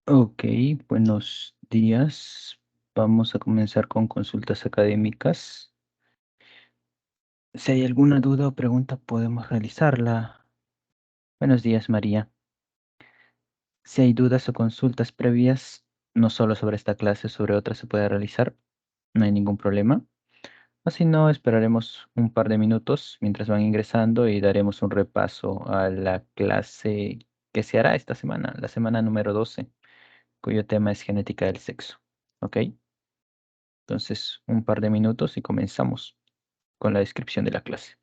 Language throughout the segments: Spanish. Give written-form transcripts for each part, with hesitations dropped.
Ok, buenos días. Vamos a comenzar con consultas académicas. Si hay alguna duda o pregunta, podemos realizarla. Buenos días, María. Si hay dudas o consultas previas, no solo sobre esta clase, sobre otras se puede realizar. No hay ningún problema. O si no, esperaremos un par de minutos mientras van ingresando y daremos un repaso a la clase que se hará esta semana, la semana número 12, cuyo tema es genética del sexo. ¿Ok? Entonces, un par de minutos y comenzamos con la descripción de la clase.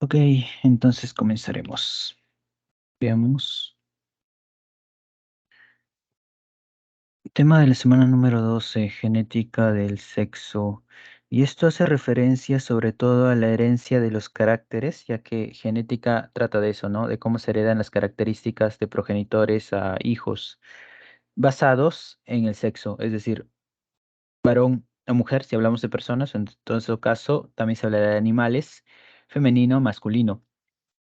Ok, entonces comenzaremos. Veamos. Tema de la semana número 12, genética del sexo. Y esto hace referencia sobre todo a la herencia de los caracteres, ya que genética trata de eso, ¿no? De cómo se heredan las características de progenitores a hijos, basados en el sexo, es decir, varón o mujer, si hablamos de personas, en todo caso también se habla de animales, femenino, masculino.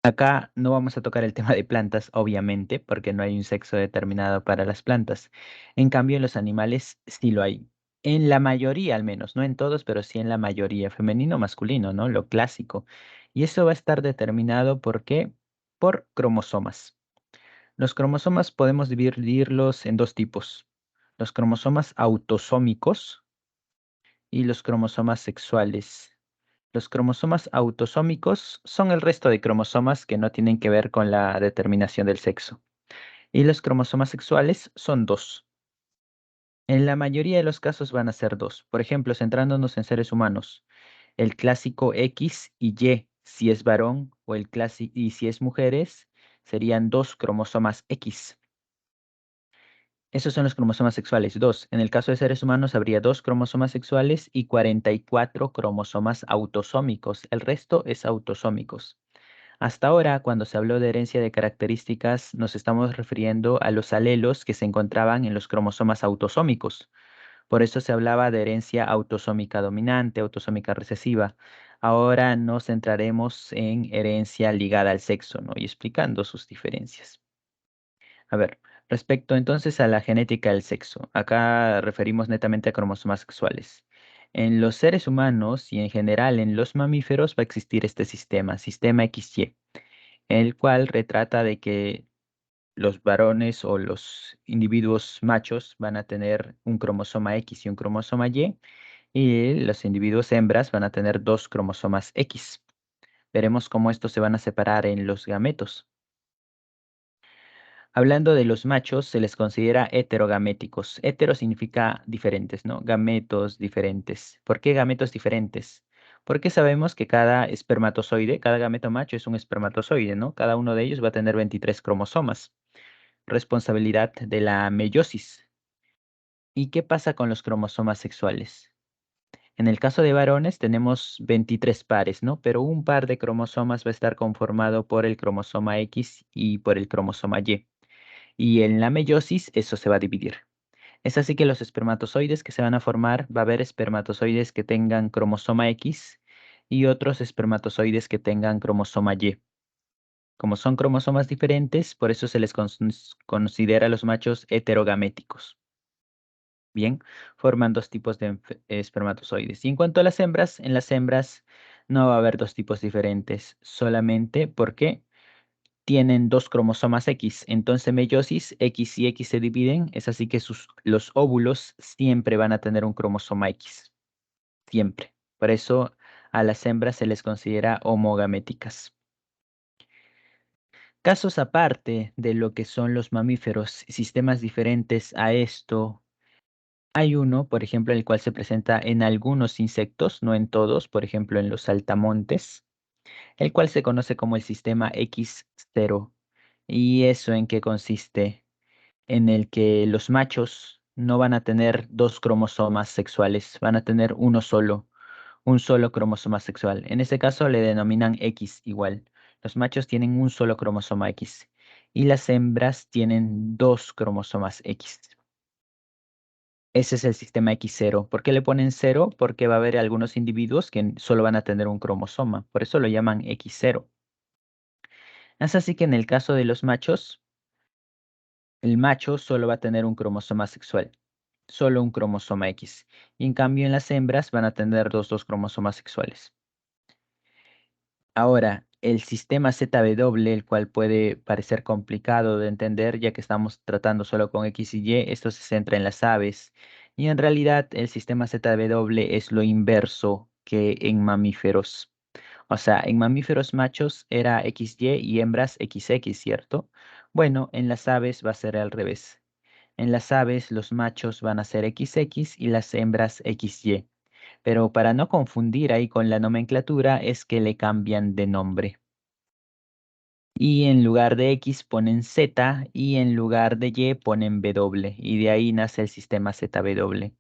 Acá no vamos a tocar el tema de plantas, obviamente, porque no hay un sexo determinado para las plantas. En cambio, en los animales sí lo hay. En la mayoría, al menos, no en todos, pero sí en la mayoría, femenino o masculino, ¿no? Lo clásico. Y eso va a estar determinado ¿por qué? Por cromosomas. Los cromosomas podemos dividirlos en dos tipos. Los cromosomas autosómicos y los cromosomas sexuales. Los cromosomas autosómicos son el resto de cromosomas que no tienen que ver con la determinación del sexo. Y los cromosomas sexuales son dos. En la mayoría de los casos van a ser dos. Por ejemplo, centrándonos en seres humanos, el clásico X y Y, si es varón, o el clásico y si es mujeres, serían dos cromosomas X. Esos son los cromosomas sexuales, dos. En el caso de seres humanos habría dos cromosomas sexuales y 44 cromosomas autosómicos. El resto es autosómicos. Hasta ahora, cuando se habló de herencia de características, nos estamos refiriendo a los alelos que se encontraban en los cromosomas autosómicos. Por eso se hablaba de herencia autosómica dominante, autosómica recesiva. Ahora nos centraremos en herencia ligada al sexo, ¿no? Y explicando sus diferencias. A ver, respecto entonces a la genética del sexo, acá referimos netamente a cromosomas sexuales. En los seres humanos y en general en los mamíferos va a existir este sistema, sistema XY, el cual retrata de que los varones o los individuos machos van a tener un cromosoma X y un cromosoma y los individuos hembras van a tener dos cromosomas X. Veremos cómo estos se van a separar en los gametos. Hablando de los machos, se les considera heterogaméticos. Hetero significa diferentes, ¿no? Gametos diferentes. ¿Por qué gametos diferentes? Porque sabemos que cada espermatozoide, cada gameto macho es un espermatozoide, ¿no? Cada uno de ellos va a tener 23 cromosomas. Responsabilidad de la meiosis. ¿Y qué pasa con los cromosomas sexuales? En el caso de varones tenemos 23 pares, ¿no? Pero un par de cromosomas va a estar conformado por el cromosoma X y por el cromosoma Y. y en la meiosis eso se va a dividir. Es así que los espermatozoides que se van a formar, va a haber espermatozoides que tengan cromosoma X y otros espermatozoides que tengan cromosoma Y. Como son cromosomas diferentes, por eso se les considera a los machos heterogaméticos. Bien, forman dos tipos de espermatozoides. Y en cuanto a las hembras, en las hembras no va a haber dos tipos diferentes, solamente porque tienen dos cromosomas X. Entonces, meiosis, X y X se dividen, es así que los óvulos siempre van a tener un cromosoma X, siempre. Por eso a las hembras se les considera homogaméticas. Casos aparte de lo que son los mamíferos, sistemas diferentes a esto, hay uno, por ejemplo, el cual se presenta en algunos insectos, no en todos, por ejemplo, en los saltamontes, el cual se conoce como el sistema X0. ¿Y eso en qué consiste? En el que los machos no van a tener dos cromosomas sexuales, van a tener un solo cromosoma sexual. En este caso le denominan X igual. Los machos tienen un solo cromosoma X y las hembras tienen dos cromosomas X. Ese es el sistema X0. ¿Por qué le ponen cero? Porque va a haber algunos individuos que solo van a tener un cromosoma. Por eso lo llaman X0. Es así que en el caso de los machos, el macho solo va a tener un cromosoma sexual, solo un cromosoma X. Y en cambio en las hembras van a tener dos cromosomas sexuales. Ahora, el sistema ZW, el cual puede parecer complicado de entender ya que estamos tratando solo con X y Y, esto se centra en las aves. Y en realidad el sistema ZW es lo inverso que en mamíferos. O sea, en mamíferos machos era XY y hembras XX, ¿cierto? Bueno, en las aves va a ser al revés. En las aves los machos van a ser XX y las hembras XY. Pero para no confundir ahí con la nomenclatura es que le cambian de nombre. Y en lugar de X ponen Z y en lugar de Y ponen W. Y de ahí nace el sistema ZW.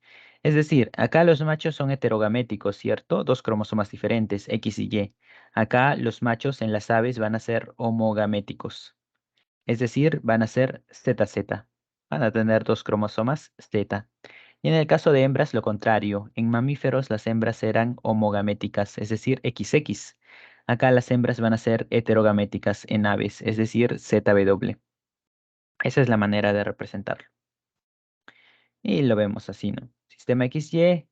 Es decir, acá los machos son heterogaméticos, ¿cierto? Dos cromosomas diferentes, X y Y. Acá los machos en las aves van a ser homogaméticos. Es decir, van a ser ZZ. Van a tener dos cromosomas Z. Y en el caso de hembras, lo contrario. En mamíferos las hembras eran homogaméticas, es decir, XX. Acá las hembras van a ser heterogaméticas en aves, es decir, ZW. Esa es la manera de representarlo. Y lo vemos así, ¿no? Sistema XY,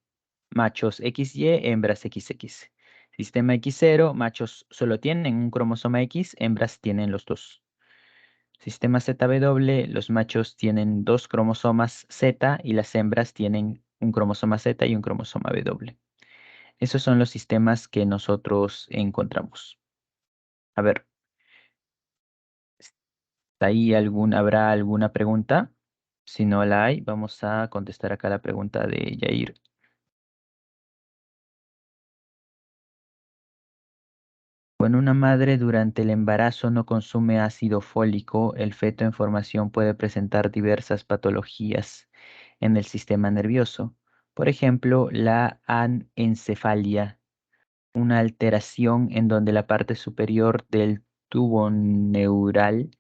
machos XY, hembras XX. Sistema X0, machos solo tienen un cromosoma X, hembras tienen los dos. Sistema ZW, los machos tienen dos cromosomas Z y las hembras tienen un cromosoma Z y un cromosoma W. Esos son los sistemas que nosotros encontramos. A ver, ¿habrá alguna pregunta? Si no la hay, vamos a contestar acá la pregunta de Yair. Cuando una madre durante el embarazo no consume ácido fólico, el feto en formación puede presentar diversas patologías en el sistema nervioso. Por ejemplo, la anencefalia, una alteración en donde la parte superior del tubo neural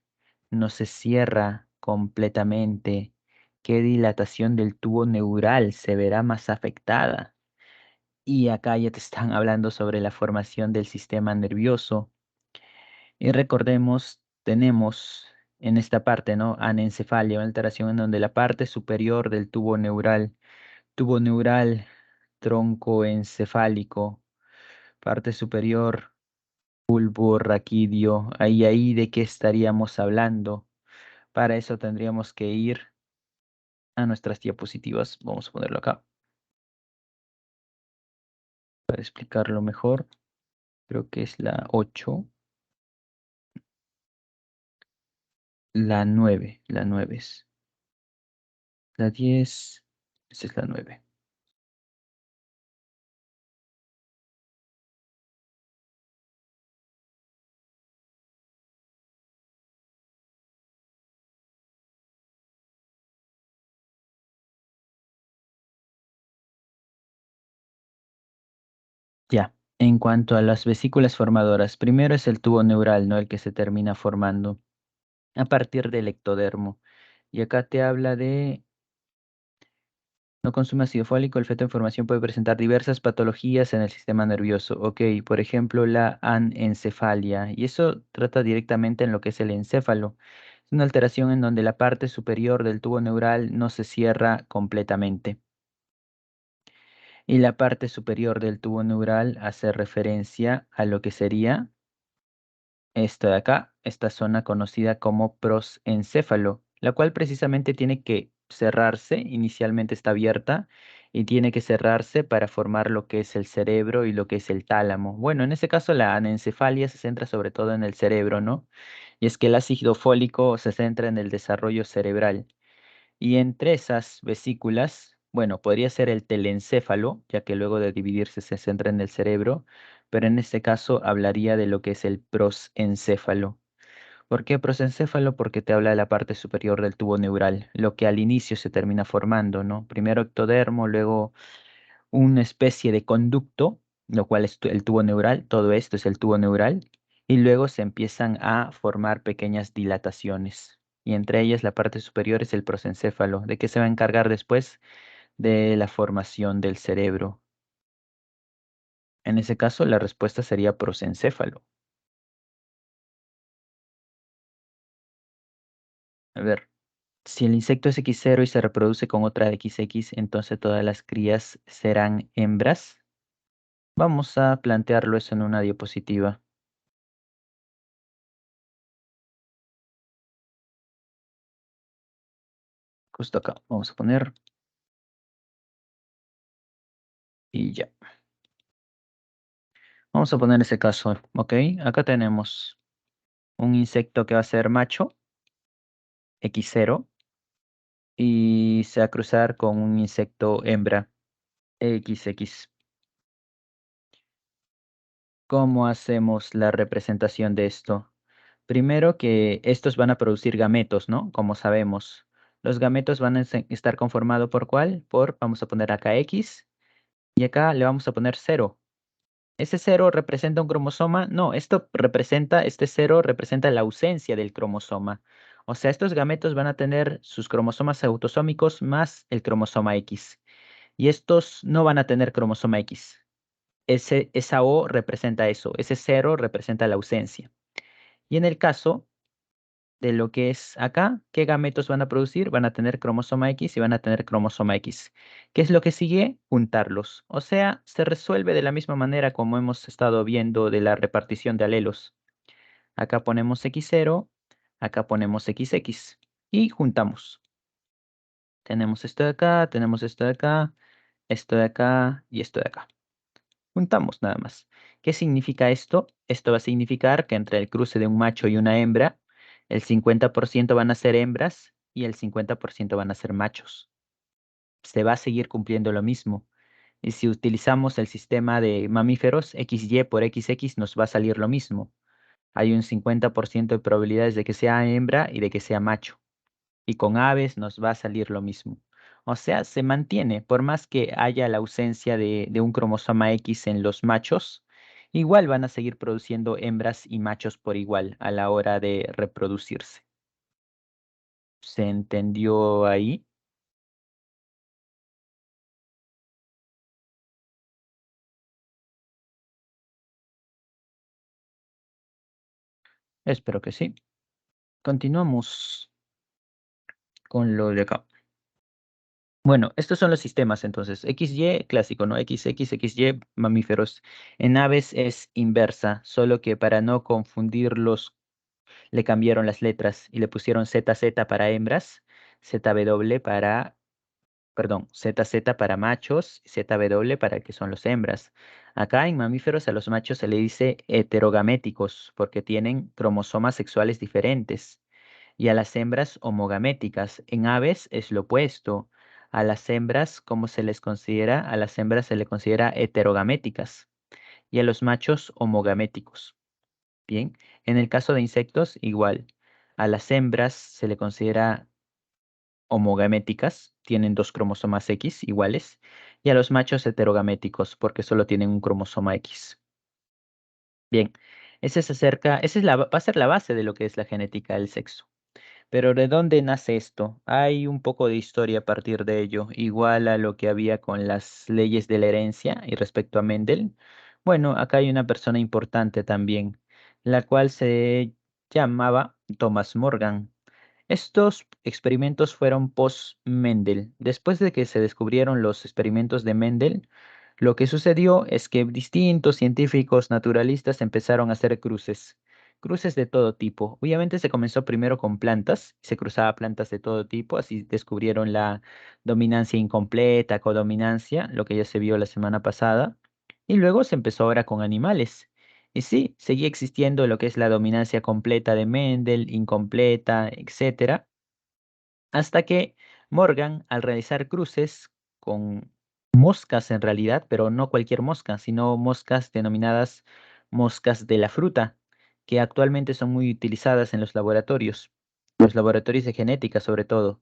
no se cierra completamente. ¿Qué dilatación del tubo neural se verá más afectada? Y acá ya te están hablando sobre la formación del sistema nervioso. Y recordemos, tenemos en esta parte, ¿no? Anencefalia, una alteración en donde la parte superior del tubo neural, tronco encefálico, parte superior, bulbo raquídeo, ahí de qué estaríamos hablando. Para eso tendríamos que ir a nuestras diapositivas. Vamos a ponerlo acá para explicarlo mejor. Creo que es la 8, la nueve es la 10, esa es la 9. Ya, en cuanto a las vesículas formadoras, primero es el tubo neural, ¿no? El que se termina formando a partir del ectodermo. Y acá te habla de no consume ácido fólico, el feto en formación puede presentar diversas patologías en el sistema nervioso. Ok, por ejemplo, la anencefalia. Y eso trata directamente en lo que es el encéfalo. Es una alteración en donde la parte superior del tubo neural no se cierra completamente. Y la parte superior del tubo neural hace referencia a lo que sería esto de acá, esta zona conocida como prosencéfalo, la cual precisamente tiene que cerrarse, inicialmente está abierta, y tiene que cerrarse para formar lo que es el cerebro y lo que es el tálamo. Bueno, en este caso la anencefalia se centra sobre todo en el cerebro, ¿no? Y es que el ácido fólico se centra en el desarrollo cerebral. Y entre esas vesículas, bueno, podría ser el telencéfalo, ya que luego de dividirse se centra en el cerebro, pero en este caso hablaría de lo que es el prosencéfalo. ¿Por qué prosencéfalo? Porque te habla de la parte superior del tubo neural, lo que al inicio se termina formando, ¿no? Primero ectodermo, luego una especie de conducto, lo cual es el tubo neural, todo esto es el tubo neural, y luego se empiezan a formar pequeñas dilataciones. Y entre ellas la parte superior es el prosencéfalo, de que se va a encargar después de la formación del cerebro. En ese caso, la respuesta sería prosencéfalo. A ver, si el insecto es X0 y se reproduce con otra XX, entonces todas las crías serán hembras. Vamos a plantearlo eso en una diapositiva. Justo acá. Vamos a poner y ya. Vamos a poner ese caso, ¿ok? Acá tenemos un insecto que va a ser macho, X0, y se va a cruzar con un insecto hembra, XX. ¿Cómo hacemos la representación de esto? Primero que estos van a producir gametos, ¿no? Como sabemos. Los gametos van a estar conformados por ¿cuál? Por, vamos a poner acá X, y acá le vamos a poner 0. ¿Ese cero representa un cromosoma? No, este cero representa la ausencia del cromosoma. O sea, estos gametos van a tener sus cromosomas autosómicos más el cromosoma X. Y estos no van a tener cromosoma X. Esa O representa eso, ese cero representa la ausencia. Y en el caso de lo que es acá, ¿qué gametos van a producir? Van a tener cromosoma X y van a tener cromosoma X. ¿Qué es lo que sigue? Juntarlos. O sea, se resuelve de la misma manera como hemos estado viendo de la repartición de alelos. Acá ponemos X0, acá ponemos XX y juntamos. Tenemos esto de acá, tenemos esto de acá, esto de acá y esto de acá. Juntamos nada más. ¿Qué significa esto? Esto va a significar que entre el cruce de un macho y una hembra, el 50% van a ser hembras y el 50% van a ser machos. Se va a seguir cumpliendo lo mismo. Y si utilizamos el sistema de mamíferos, XY por XX nos va a salir lo mismo. Hay un 50% de probabilidades de que sea hembra y de que sea macho. Y con aves nos va a salir lo mismo. O sea, se mantiene, por más que haya la ausencia de un cromosoma X en los machos, igual van a seguir produciendo hembras y machos por igual a la hora de reproducirse. ¿Se entendió ahí? Espero que sí. Continuamos con lo de acá. Bueno, estos son los sistemas entonces. XY clásico, ¿no? XX, XY mamíferos. En aves es inversa, solo que para no confundirlos le cambiaron las letras y le pusieron ZZ para hembras, ZW para, perdón, ZZ para machos, ZW para que son los hembras. Acá en mamíferos a los machos se le dice heterogaméticos porque tienen cromosomas sexuales diferentes y a las hembras homogaméticas. En aves es lo opuesto. A las hembras, ¿cómo se les considera? A las hembras se les considera heterogaméticas y a los machos homogaméticos. Bien, en el caso de insectos, igual. A las hembras se le considera homogaméticas, tienen dos cromosomas X iguales, y a los machos heterogaméticos, porque solo tienen un cromosoma X. Bien, esa es va a ser la base de lo que es la genética del sexo. Pero ¿de dónde nace esto? Hay un poco de historia a partir de ello, igual a lo que había con las leyes de la herencia y respecto a Mendel. Bueno, acá hay una persona importante también, la cual se llamaba Thomas Morgan. Estos experimentos fueron post-Mendel. Después de que se descubrieron los experimentos de Mendel, lo que sucedió es que distintos científicos naturalistas empezaron a hacer cruces, cruces de todo tipo. Obviamente se comenzó primero con plantas, se cruzaba plantas de todo tipo, así descubrieron la dominancia incompleta, codominancia, lo que ya se vio la semana pasada, y luego se empezó ahora con animales. Y sí, seguía existiendo lo que es la dominancia completa de Mendel, incompleta, etcétera, hasta que Morgan, al realizar cruces con moscas en realidad, pero no cualquier mosca, sino moscas denominadas moscas de la fruta, que actualmente son muy utilizadas en los laboratorios de genética sobre todo.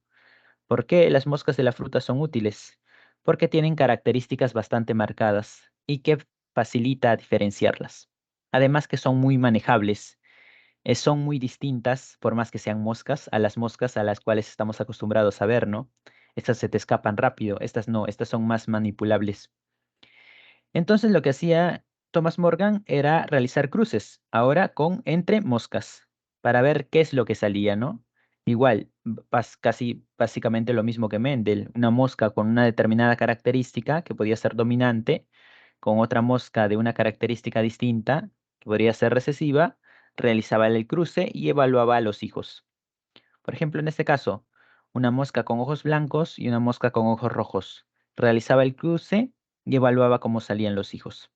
¿Por qué las moscas de la fruta son útiles? Porque tienen características bastante marcadas y que facilita diferenciarlas. Además que son muy manejables, son muy distintas, por más que sean moscas, a las moscas a las cuales estamos acostumbrados a ver, ¿no? Estas se te escapan rápido, estas no, estas son más manipulables. Entonces lo que hacía Thomas Morgan era realizar cruces, ahora con entre moscas, para ver qué es lo que salía, ¿no? Igual, casi básicamente lo mismo que Mendel, una mosca con una determinada característica que podía ser dominante, con otra mosca de una característica distinta, que podría ser recesiva, realizaba el cruce y evaluaba a los hijos. Por ejemplo, en este caso, una mosca con ojos blancos y una mosca con ojos rojos. Realizaba el cruce y evaluaba cómo salían los hijos.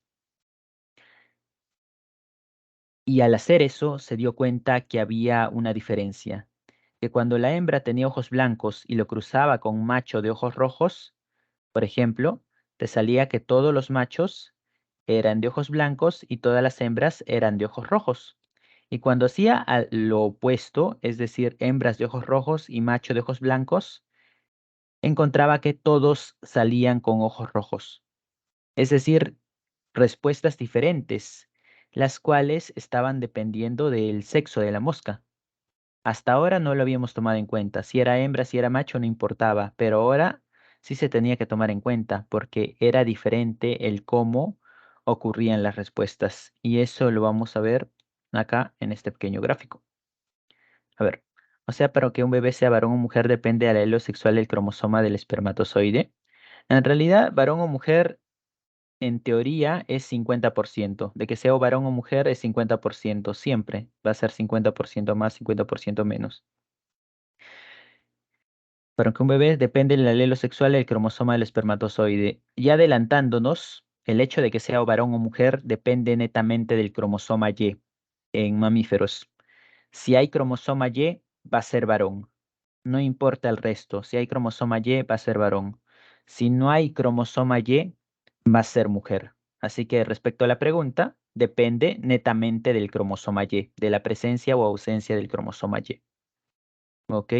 Y al hacer eso, se dio cuenta que había una diferencia, que cuando la hembra tenía ojos blancos y lo cruzaba con un macho de ojos rojos, por ejemplo, te salía que todos los machos eran de ojos blancos y todas las hembras eran de ojos rojos. Y cuando hacía lo opuesto, es decir, hembras de ojos rojos y macho de ojos blancos, encontraba que todos salían con ojos rojos. Es decir, respuestas diferentes, las cuales estaban dependiendo del sexo de la mosca. Hasta ahora no lo habíamos tomado en cuenta. Si era hembra, si era macho, no importaba, pero ahora sí se tenía que tomar en cuenta porque era diferente el cómo ocurrían las respuestas. Y eso lo vamos a ver acá en este pequeño gráfico. A ver, o sea, para que un bebé sea varón o mujer depende del alelo sexual del cromosoma del espermatozoide. En realidad, varón o mujer en teoría es 50%. De que sea o varón o mujer es 50%. Siempre va a ser 50% más, 50% menos. Para que un bebé depende del alelo sexual del cromosoma del espermatozoide. Y adelantándonos, el hecho de que sea o varón o mujer depende netamente del cromosoma Y en mamíferos. Si hay cromosoma Y, va a ser varón. No importa el resto. Si hay cromosoma Y, va a ser varón. Si no hay cromosoma Y, va a ser mujer. Así que respecto a la pregunta, depende netamente del cromosoma Y, de la presencia o ausencia del cromosoma Y. ¿Ok?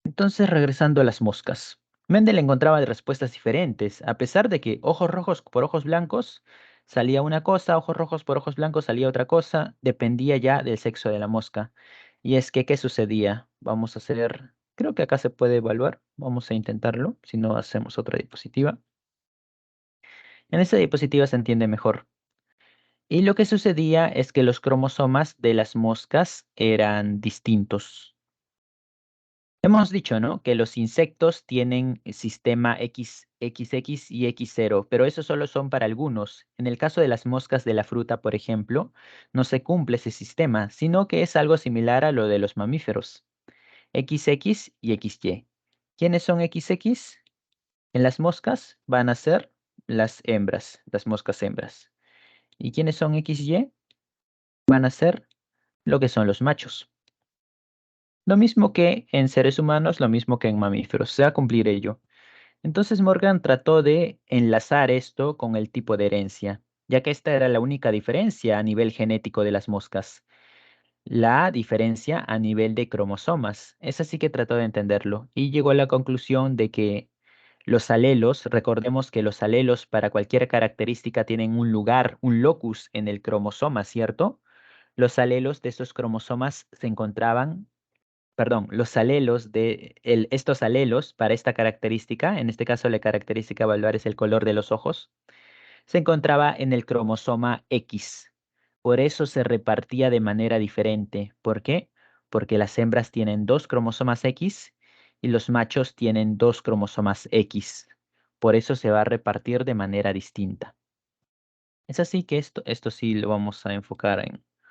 Entonces, regresando a las moscas. Mendel encontraba respuestas diferentes. A pesar de que ojos rojos por ojos blancos salía una cosa, ojos rojos por ojos blancos salía otra cosa, dependía ya del sexo de la mosca. Y es que, ¿qué sucedía? Vamos a hacer, creo que acá se puede evaluar. Vamos a intentarlo, si no hacemos otra diapositiva. En esta diapositiva se entiende mejor. Y lo que sucedía es que los cromosomas de las moscas eran distintos. Hemos dicho, ¿no? Que los insectos tienen sistema XX y X0, pero eso solo son para algunos. En el caso de las moscas de la fruta, por ejemplo, no se cumple ese sistema, sino que es algo similar a lo de los mamíferos. XX y XY. ¿Quiénes son XX? En las moscas van a ser las hembras, las moscas hembras. ¿Y quiénes son XY? Van a ser lo que son los machos. Lo mismo que en seres humanos, lo mismo que en mamíferos. Se va a cumplir ello. Entonces Morgan trató de enlazar esto con el tipo de herencia, ya que esta era la única diferencia a nivel genético de las moscas, la diferencia a nivel de cromosomas. Es así que trató de entenderlo y llegó a la conclusión de que los alelos, recordemos que los alelos para cualquier característica tienen un lugar, un locus en el cromosoma, ¿cierto? los alelos de estos cromosomas se encontraban, perdón, los alelos de estos alelos para esta característica, en este caso la característica a evaluar es el color de los ojos, se encontraba en el cromosoma X. Por eso se repartía de manera diferente. ¿Por qué? Porque las hembras tienen dos cromosomas X y los machos tienen dos cromosomas X. Por eso se va a repartir de manera distinta. Es así que esto sí lo vamos a enfocar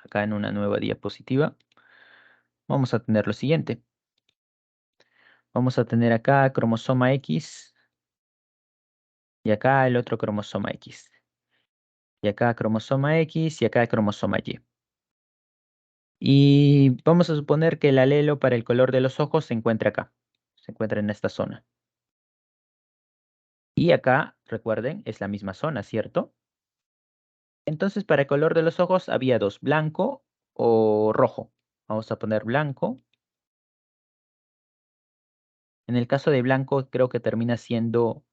acá en una nueva diapositiva. Vamos a tener lo siguiente. Vamos a tener acá cromosoma X y acá el otro cromosoma X. Y acá cromosoma X y acá cromosoma Y. Y vamos a suponer que el alelo para el color de los ojos se encuentra acá. Se encuentra en esta zona. Y acá, recuerden, es la misma zona, ¿cierto? Entonces, para el color de los ojos había dos, blanco o rojo. Vamos a poner blanco. En el caso de blanco, creo que termina siendo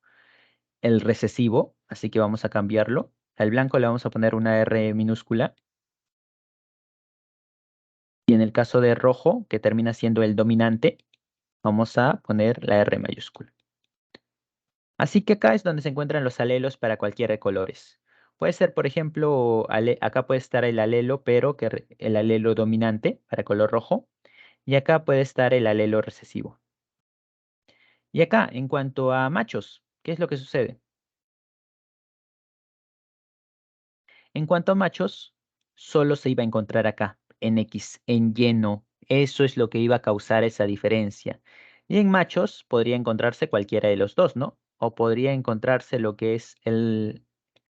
el recesivo, así que vamos a cambiarlo. Al blanco le vamos a poner una R minúscula. Y en el caso de rojo, que termina siendo el dominante, vamos a poner la R mayúscula. Así que acá es donde se encuentran los alelos para cualquiera de colores. Puede ser, por ejemplo, acá puede estar el alelo, pero el alelo dominante para color rojo. Y acá puede estar el alelo recesivo. Y acá, en cuanto a machos, ¿qué es lo que sucede? En cuanto a machos, solo se iba a encontrar acá, en X, en lleno. Eso es lo que iba a causar esa diferencia. Y en machos podría encontrarse cualquiera de los dos, ¿no? O podría encontrarse lo que es el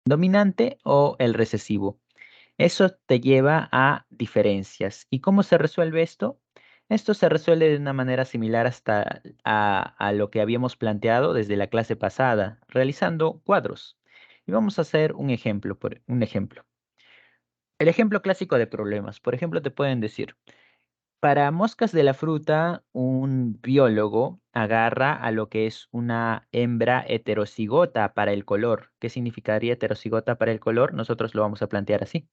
dominante o el recesivo. Eso te lleva a diferencias. ¿Y cómo se resuelve esto? Esto se resuelve de una manera similar hasta a lo que habíamos planteado desde la clase pasada, realizando cuadros. Y vamos a hacer un ejemplo, un ejemplo. El ejemplo clásico de problemas. Por ejemplo, te pueden decir, para moscas de la fruta, un biólogo agarra a lo que es una hembra heterocigota para el color. ¿Qué significaría heterocigota para el color? Nosotros lo vamos a plantear así.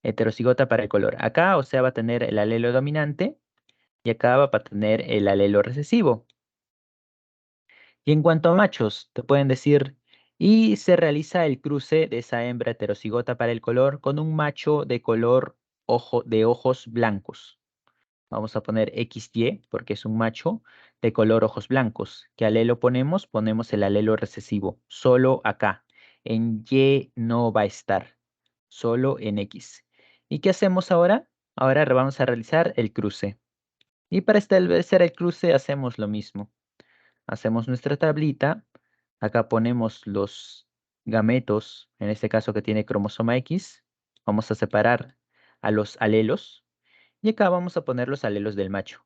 Heterocigota para el color. Acá, o sea, va a tener el alelo dominante y acá va a tener el alelo recesivo. Y en cuanto a machos, te pueden decir, y se realiza el cruce de esa hembra heterocigota para el color con un macho de color de ojos blancos. Vamos a poner XY porque es un macho de color ojos blancos. ¿Qué alelo ponemos? Ponemos el alelo recesivo, solo acá. En Y no va a estar, solo en X. ¿Y qué hacemos ahora? Ahora vamos a realizar el cruce. Y para establecer el cruce hacemos lo mismo. Hacemos nuestra tablita. Acá ponemos los gametos, en este caso que tiene cromosoma X. Vamos a separar a los alelos. Y acá vamos a poner los alelos del macho.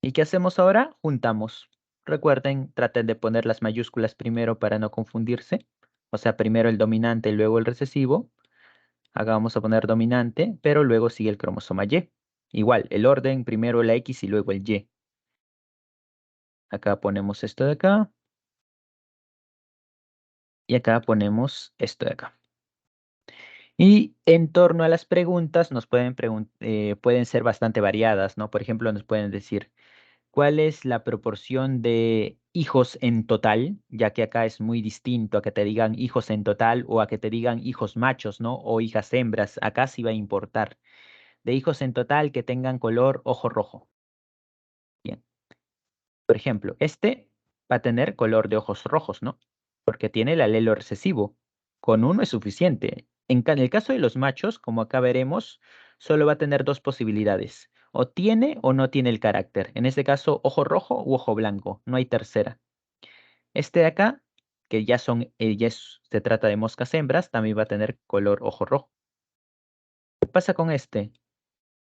¿Y qué hacemos ahora? Juntamos. Recuerden, traten de poner las mayúsculas primero para no confundirse. O sea, primero el dominante y luego el recesivo. Acá vamos a poner dominante, pero luego sigue el cromosoma Y. Igual, el orden, primero la X y luego el Y. Acá ponemos esto de acá. Y acá ponemos esto de acá. Y en torno a las preguntas, nos pueden ser bastante variadas, ¿no? Por ejemplo, nos pueden decir, ¿cuál es la proporción de hijos en total? Ya que acá es muy distinto a que te digan hijos en total o a que te digan hijos machos, ¿no? O hijas hembras. Acá sí va a importar. De hijos en total que tengan color ojo rojo. Bien. Por ejemplo, este va a tener color de ojos rojos, ¿no? Porque tiene el alelo recesivo. Con uno es suficiente. En el caso de los machos, como acá veremos, solo va a tener dos posibilidades. O tiene o no tiene el carácter. En este caso, ojo rojo u ojo blanco. No hay tercera. Este de acá, que ya se trata de moscas hembras, también va a tener color ojo rojo. ¿Qué pasa con este?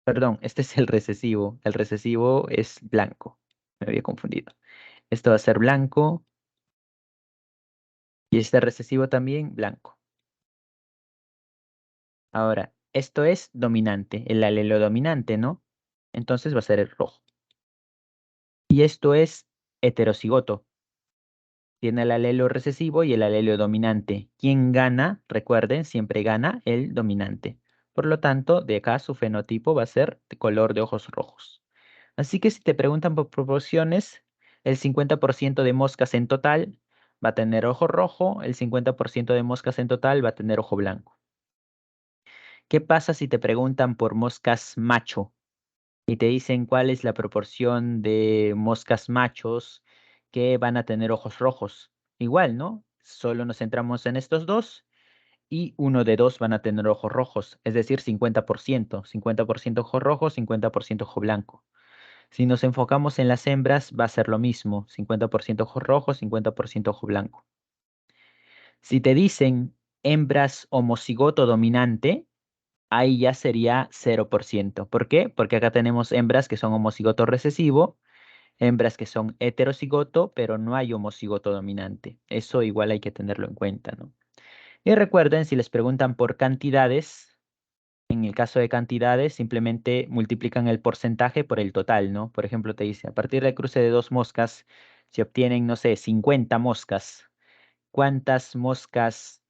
Perdón, este es el recesivo. El recesivo es blanco. Me había confundido. Esto va a ser blanco y este recesivo también blanco. Ahora, esto es dominante, el alelo dominante, ¿no? Entonces va a ser el rojo. Y esto es heterocigoto. Tiene el alelo recesivo y el alelo dominante. ¿Quién gana? Recuerden, siempre gana el dominante. Por lo tanto, de acá su fenotipo va a ser de color de ojos rojos. Así que si te preguntan por proporciones, el 50% de moscas en total va a tener ojo rojo, el 50% de moscas en total va a tener ojo blanco. ¿Qué pasa si te preguntan por moscas macho y te dicen cuál es la proporción de moscas machos que van a tener ojos rojos? Igual, ¿no? Solo nos centramos en estos dos y uno de dos van a tener ojos rojos, es decir, 50%, 50% ojo rojo, 50% ojo blanco. Si nos enfocamos en las hembras, va a ser lo mismo, 50% ojo rojo, 50% ojo blanco. Si te dicen hembras homocigoto dominante, ahí ya sería 0%. ¿Por qué? Porque acá tenemos hembras que son homocigoto recesivo, hembras que son heterocigoto, pero no hay homocigoto dominante. Eso igual hay que tenerlo en cuenta, ¿no? Y recuerden, si les preguntan por cantidades, en el caso de cantidades, simplemente multiplican el porcentaje por el total, ¿no? Por ejemplo, te dice, a partir del cruce de dos moscas, se obtienen, no sé, 50 moscas. ¿Cuántas moscas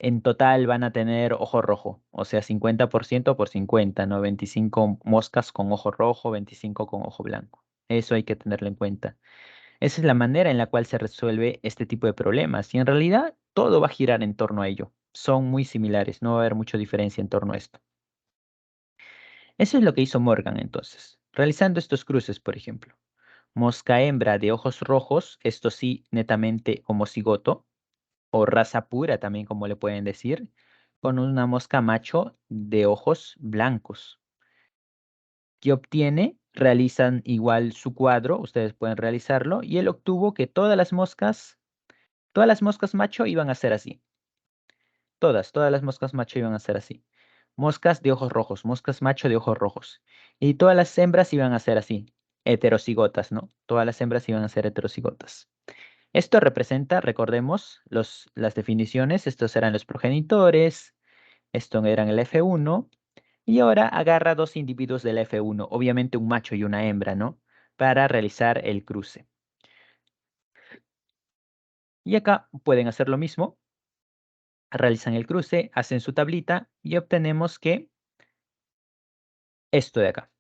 en total van a tener ojo rojo? O sea, 50% por 50, ¿no? 25 moscas con ojo rojo, 25 con ojo blanco. Eso hay que tenerlo en cuenta. Esa es la manera en la cual se resuelve este tipo de problemas. Y en realidad todo va a girar en torno a ello. Son muy similares, no va a haber mucha diferencia en torno a esto. Eso es lo que hizo Morgan entonces, realizando estos cruces, por ejemplo. Mosca hembra de ojos rojos, esto sí, netamente homocigoto, o raza pura también como le pueden decir, con una mosca macho de ojos blancos. ¿Qué obtiene? Realizan igual su cuadro, ustedes pueden realizarlo, y él obtuvo que todas las moscas macho iban a ser así. Todas las moscas macho iban a ser así. Moscas de ojos rojos, moscas macho de ojos rojos. Y todas las hembras iban a ser así, heterocigotas, ¿no? Todas las hembras iban a ser heterocigotas. Esto representa, recordemos, las definiciones, estos eran los progenitores, esto eran el F1, y ahora agarra dos individuos del F1, obviamente un macho y una hembra, ¿no? Para realizar el cruce. Y acá pueden hacer lo mismo, realizan el cruce, hacen su tablita y obtenemos que esto de acá.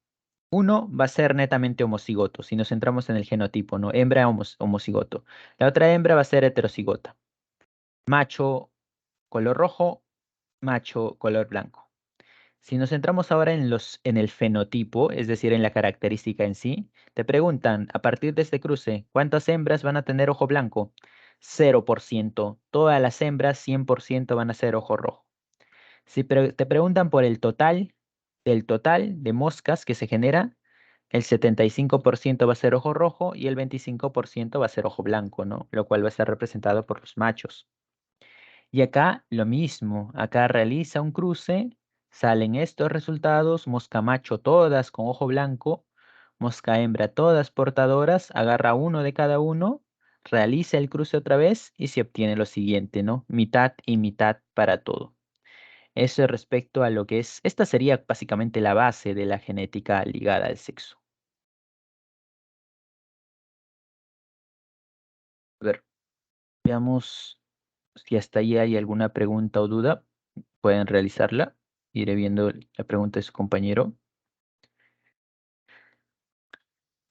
Uno va a ser netamente homocigoto, si nos centramos en el genotipo, ¿no? Hembra homocigoto. La otra hembra va a ser heterocigota. Macho color rojo, macho color blanco. Si nos centramos ahora en el fenotipo, es decir, en la característica en sí, te preguntan, a partir de este cruce, ¿cuántas hembras van a tener ojo blanco? 0%. Todas las hembras, 100% van a ser ojo rojo. Si te preguntan por el total de moscas que se genera, el 75% va a ser ojo rojo y el 25% va a ser ojo blanco, ¿no? Lo cual va a estar representado por los machos. Y acá lo mismo, acá realiza un cruce, salen estos resultados, mosca macho todas con ojo blanco, mosca hembra todas portadoras, agarra uno de cada uno, realiza el cruce otra vez y se obtiene lo siguiente, ¿no? Mitad y mitad para todo. Eso respecto a lo que es, esta sería básicamente la base de la genética ligada al sexo. A ver, veamos si hasta ahí hay alguna pregunta o duda. Pueden realizarla. Iré viendo la pregunta de su compañero.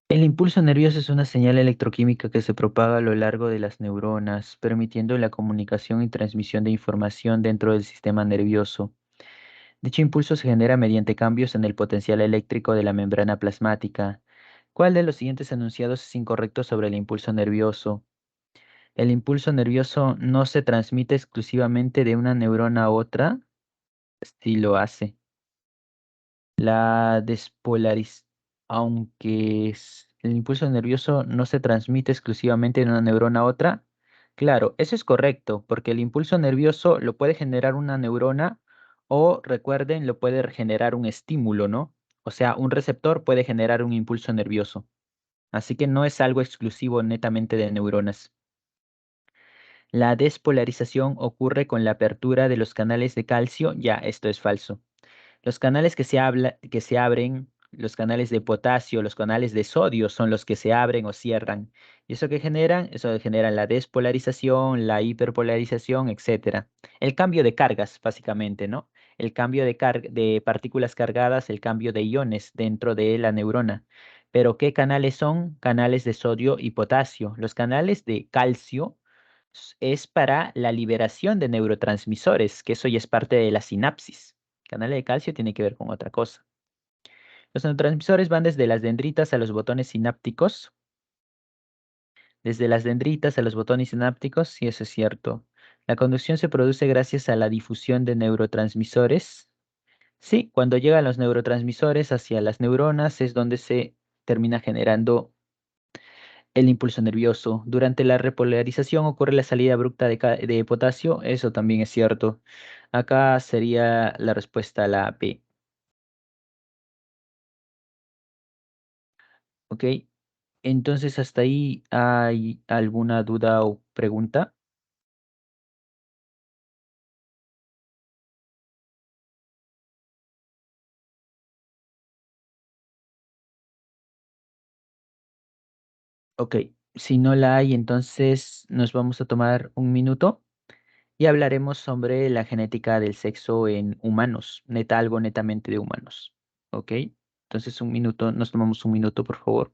El impulso nervioso es una señal electroquímica que se propaga a lo largo de las neuronas, permitiendo la comunicación y transmisión de información dentro del sistema nervioso. Dicho impulso se genera mediante cambios en el potencial eléctrico de la membrana plasmática. ¿Cuál de los siguientes enunciados es incorrecto sobre el impulso nervioso? El impulso nervioso no se transmite exclusivamente de una neurona a otra. Sí lo hace. La despolarización, aunque el impulso nervioso no se transmite exclusivamente de una neurona a otra. Claro, eso es correcto, porque el impulso nervioso lo puede generar una neurona o, recuerden, lo puede generar un estímulo, ¿no? O sea, un receptor puede generar un impulso nervioso. Así que no es algo exclusivo netamente de neuronas. La despolarización ocurre con la apertura de los canales de calcio. Ya, esto es falso. Los canales que se abren Los canales de potasio, los canales de sodio son los que se abren o cierran. ¿Y eso qué generan? Eso genera la despolarización, la hiperpolarización, etcétera. El cambio de cargas, básicamente, ¿no? El cambio de partículas cargadas, el cambio de iones dentro de la neurona. Pero ¿qué canales son? Canales de sodio y potasio. Los canales de calcio es para la liberación de neurotransmisores, que eso ya es parte de la sinapsis. Canal de calcio tiene que ver con otra cosa. Los neurotransmisores van desde las dendritas a los botones sinápticos. Desde las dendritas a los botones sinápticos, sí, eso es cierto. La conducción se produce gracias a la difusión de neurotransmisores. Sí, cuando llegan los neurotransmisores hacia las neuronas es donde se termina generando el impulso nervioso. Durante la repolarización ocurre la salida abrupta de potasio, eso también es cierto. Acá sería la respuesta a la B. ¿Ok? Entonces, ¿hasta ahí hay alguna duda o pregunta? Ok, si no la hay, entonces nos vamos a tomar un minuto y hablaremos sobre la genética del sexo en humanos, algo netamente de humanos. ¿Ok? Entonces, un minuto, nos tomamos un minuto, por favor.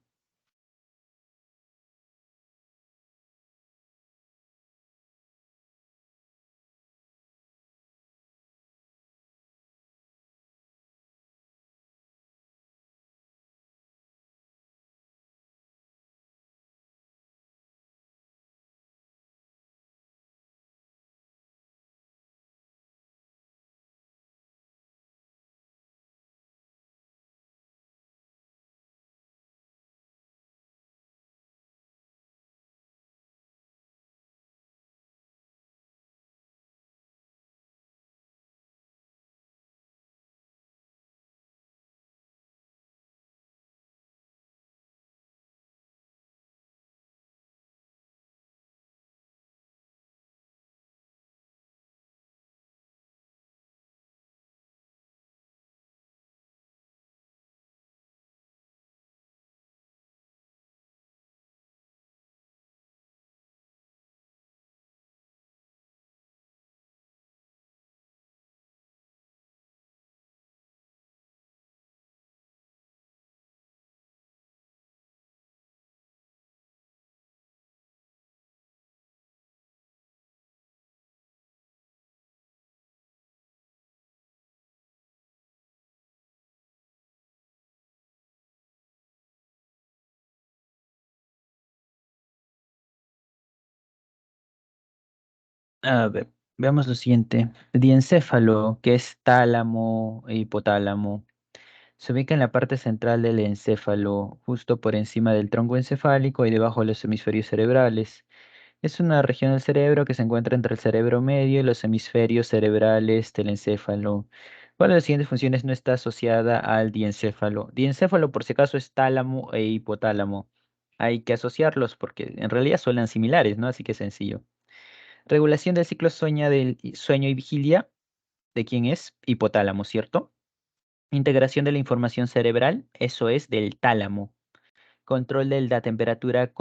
A ver, veamos lo siguiente. Diencéfalo, que es tálamo e hipotálamo, se ubica en la parte central del encéfalo, justo por encima del tronco encefálico y debajo de los hemisferios cerebrales. Es una región del cerebro que se encuentra entre el cerebro medio y los hemisferios cerebrales del encéfalo. ¿Cuál de las siguientes funciones no está asociada al diencéfalo? Diencéfalo, por si acaso, es tálamo e hipotálamo. Hay que asociarlos porque en realidad suenan similares, ¿no? Así que es sencillo. Regulación del ciclo sueño y vigilia. ¿De quién es? Hipotálamo, ¿cierto? Integración de la información cerebral. Eso es del tálamo. Control de la temperatura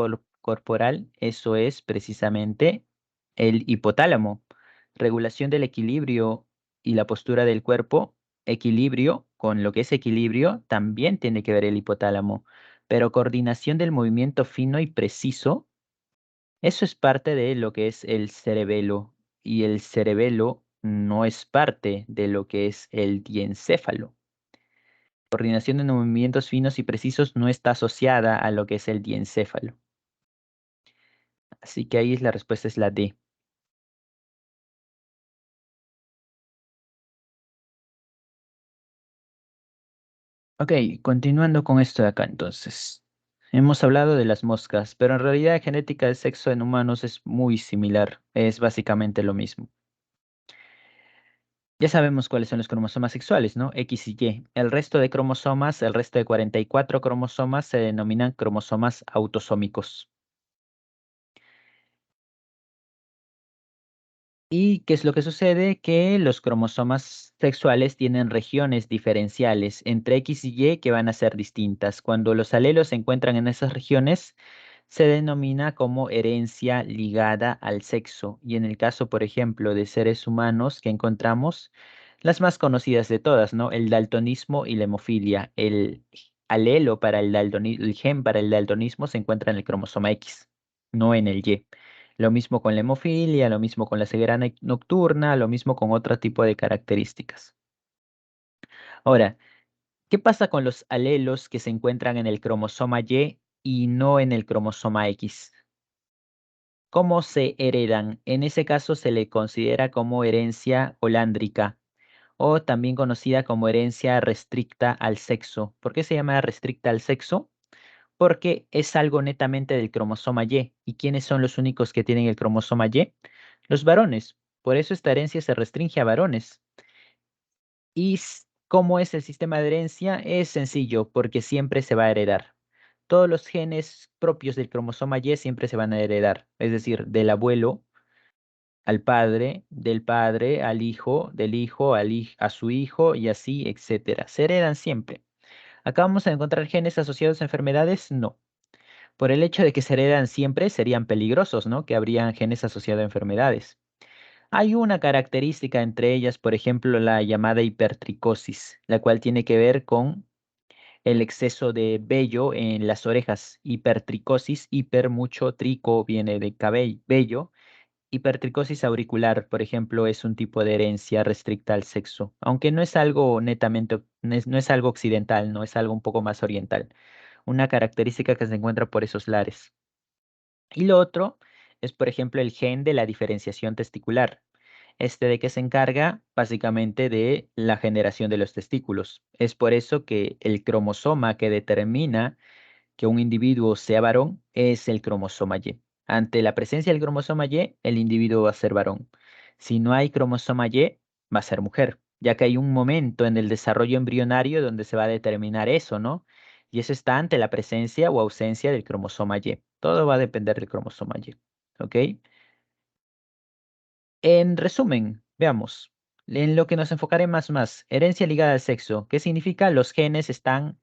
corporal. Eso es precisamente el hipotálamo. Regulación del equilibrio y la postura del cuerpo. Equilibrio, con lo que es equilibrio, también tiene que ver el hipotálamo. Pero coordinación del movimiento fino y preciso, eso es parte de lo que es el cerebelo, y el cerebelo no es parte de lo que es el diencéfalo. Coordinación de movimientos finos y precisos no está asociada a lo que es el diencéfalo. Así que ahí la respuesta es la D. Ok, continuando con esto de acá entonces. Hemos hablado de las moscas, pero en realidad la genética del sexo en humanos es muy similar, es básicamente lo mismo. Ya sabemos cuáles son los cromosomas sexuales, ¿no? X y Y. El resto de cromosomas, el resto de 44 cromosomas se denominan cromosomas autosómicos. ¿Y qué es lo que sucede? Que los cromosomas sexuales tienen regiones diferenciales entre X y Y que van a ser distintas. Cuando los alelos se encuentran en esas regiones, se denomina como herencia ligada al sexo. Y en el caso, por ejemplo, de seres humanos que encontramos, las más conocidas de todas, ¿no? El daltonismo y la hemofilia. El alelo para el gen para el daltonismo se encuentra en el cromosoma X, no en el Y. Lo mismo con la hemofilia, lo mismo con la ceguera nocturna, lo mismo con otro tipo de características. Ahora, ¿qué pasa con los alelos que se encuentran en el cromosoma Y no en el cromosoma X? ¿Cómo se heredan? En ese caso se le considera como herencia holándrica o también conocida como herencia restricta al sexo. ¿Por qué se llama restricta al sexo? Porque es algo netamente del cromosoma Y. ¿Y quiénes son los únicos que tienen el cromosoma Y? Los varones. Por eso esta herencia se restringe a varones. ¿Y cómo es el sistema de herencia? Es sencillo, porque siempre se va a heredar. Todos los genes propios del cromosoma Y siempre se van a heredar, es decir, del abuelo al padre, del padre al hijo, del hijo a su hijo y así, etcétera. Se heredan siempre. ¿Acá vamos a encontrar genes asociados a enfermedades? No. Por el hecho de que se heredan siempre, serían peligrosos, ¿no? Que habrían genes asociados a enfermedades. Hay una característica entre ellas, por ejemplo, la llamada hipertricosis, la cual tiene que ver con el exceso de vello en las orejas. Hipertricosis, hiper mucho, trico viene de cabello, vello. Hipertricosis auricular, por ejemplo, es un tipo de herencia restricta al sexo, aunque no es algo netamente, no es algo occidental, no es algo un poco más oriental. Una característica que se encuentra por esos lares. Y lo otro es, por ejemplo, el gen de la diferenciación testicular. Este de que se encarga básicamente de la generación de los testículos. Es por eso que el cromosoma que determina que un individuo sea varón es el cromosoma Y. Ante la presencia del cromosoma Y, el individuo va a ser varón. Si no hay cromosoma Y, va a ser mujer, ya que hay un momento en el desarrollo embrionario donde se va a determinar eso, ¿no? Y eso está ante la presencia o ausencia del cromosoma Y. Todo va a depender del cromosoma Y. ¿Ok? En resumen, veamos. En lo que nos enfocaré más, herencia ligada al sexo. ¿Qué significa? Los genes están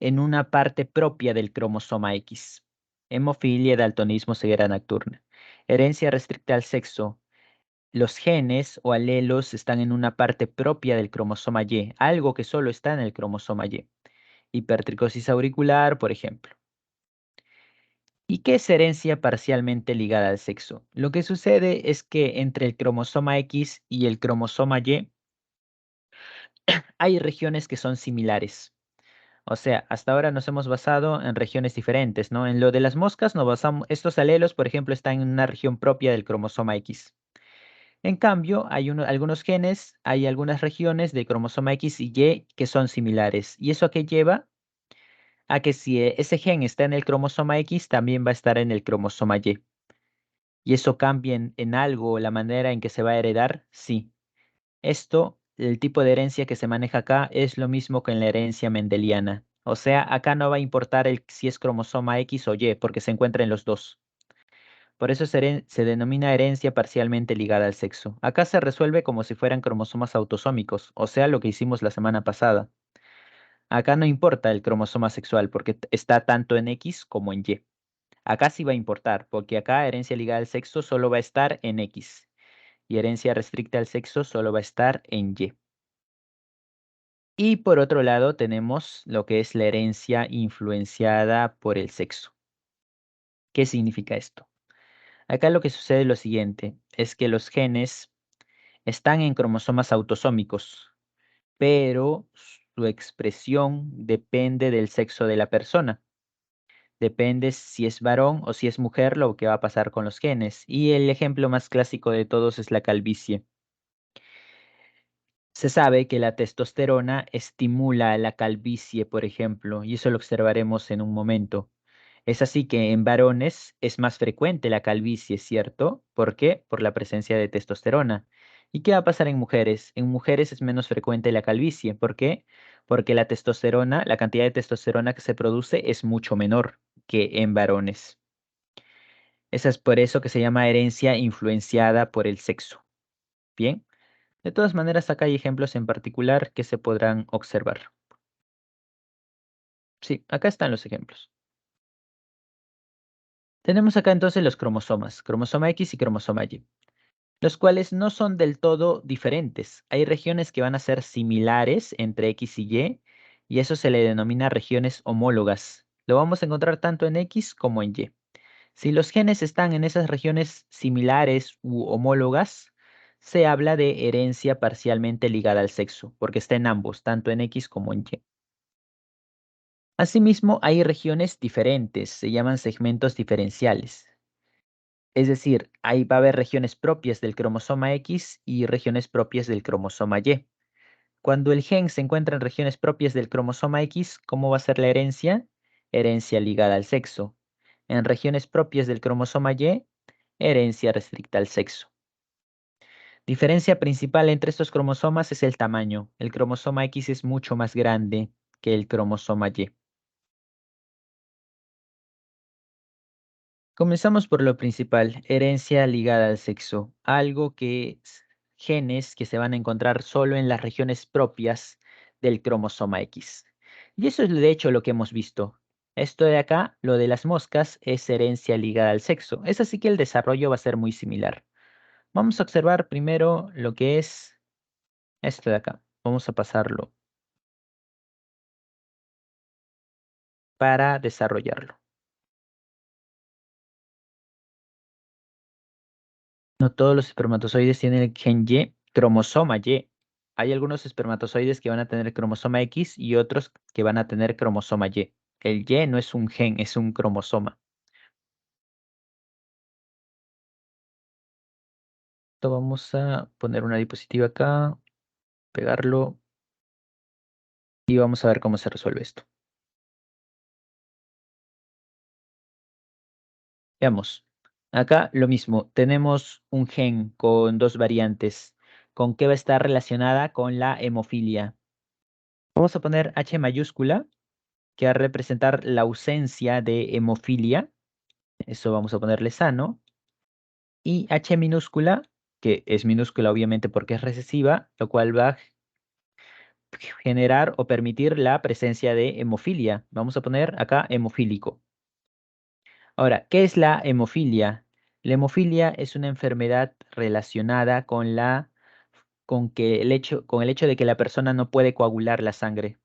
en una parte propia del cromosoma X. Hemofilia, daltonismo, ceguera nocturna. Herencia restricta al sexo. Los genes o alelos están en una parte propia del cromosoma Y, algo que solo está en el cromosoma Y. Hipertricosis auricular, por ejemplo. ¿Y qué es herencia parcialmente ligada al sexo? Lo que sucede es que entre el cromosoma X y el cromosoma Y hay regiones que son similares. O sea, hasta ahora nos hemos basado en regiones diferentes, ¿no? En lo de las moscas nos basamos, estos alelos, por ejemplo, están en una región propia del cromosoma X. En cambio, hay algunos genes, hay algunas regiones del cromosoma X y Y que son similares. ¿Y eso a qué lleva? A que si ese gen está en el cromosoma X, también va a estar en el cromosoma Y. ¿Y eso cambia en algo la manera en que se va a heredar? Sí. Esto, el tipo de herencia que se maneja acá es lo mismo que en la herencia mendeliana. O sea, acá no va a importar si es cromosoma X o Y, porque se encuentra en los dos. Por eso se denomina herencia parcialmente ligada al sexo. Acá se resuelve como si fueran cromosomas autosómicos, o sea, lo que hicimos la semana pasada. Acá no importa el cromosoma sexual, porque está tanto en X como en Y. Acá sí va a importar, porque acá herencia ligada al sexo solo va a estar en X y herencia restricta al sexo solo va a estar en Y. Y por otro lado tenemos lo que es la herencia influenciada por el sexo. ¿Qué significa esto? Acá lo que sucede es lo siguiente, es que los genes están en cromosomas autosómicos, pero su expresión depende del sexo de la persona. Depende si es varón o si es mujer lo que va a pasar con los genes. Y el ejemplo más clásico de todos es la calvicie. Se sabe que la testosterona estimula la calvicie, por ejemplo, y eso lo observaremos en un momento. Es así que en varones es más frecuente la calvicie, ¿cierto? ¿Por qué? Por la presencia de testosterona. ¿Y qué va a pasar en mujeres? En mujeres es menos frecuente la calvicie. ¿Por qué? Porque la testosterona, la cantidad de testosterona que se produce es mucho menor que en varones. Esa es por eso que se llama herencia influenciada por el sexo. Bien, de todas maneras acá hay ejemplos en particular que se podrán observar. Sí, acá están los ejemplos. Tenemos acá entonces los cromosomas, cromosoma X y cromosoma Y, los cuales no son del todo diferentes. Hay regiones que van a ser similares entre X y eso se le denomina regiones homólogas. Lo vamos a encontrar tanto en X como en Y. Si los genes están en esas regiones similares u homólogas, se habla de herencia parcialmente ligada al sexo, porque está en ambos, tanto en X como en Y. Asimismo, hay regiones diferentes, se llaman segmentos diferenciales. Es decir, ahí va a haber regiones propias del cromosoma X y regiones propias del cromosoma Y. Cuando el gen se encuentra en regiones propias del cromosoma X, ¿cómo va a ser la herencia? Herencia ligada al sexo. En regiones propias del cromosoma Y, herencia restricta al sexo. Diferencia principal entre estos cromosomas es el tamaño. El cromosoma X es mucho más grande que el cromosoma Y. Comenzamos por lo principal, herencia ligada al sexo, algo que es genes que se van a encontrar solo en las regiones propias del cromosoma X. Y eso es de hecho lo que hemos visto. Esto de acá, lo de las moscas, es herencia ligada al sexo. Es así que el desarrollo va a ser muy similar. Vamos a observar primero lo que es esto de acá. Vamos a pasarlo para desarrollarlo. No todos los espermatozoides tienen el gen Y, cromosoma Y. Hay algunos espermatozoides que van a tener cromosoma X y otros que van a tener cromosoma Y. El Y no es un gen, es un cromosoma. Esto vamos a poner una diapositiva acá, pegarlo y vamos a ver cómo se resuelve esto. Veamos. Acá lo mismo, tenemos un gen con dos variantes. ¿Con qué va a estar relacionada? Con la hemofilia. Vamos a poner H mayúscula, que va a representar la ausencia de hemofilia. Eso vamos a ponerle sano. Y H minúscula, que es minúscula obviamente porque es recesiva, lo cual va a generar o permitir la presencia de hemofilia. Vamos a poner acá hemofílico. Ahora, ¿qué es la hemofilia? La hemofilia es una enfermedad relacionada con el hecho de que la persona no puede coagular la sangre.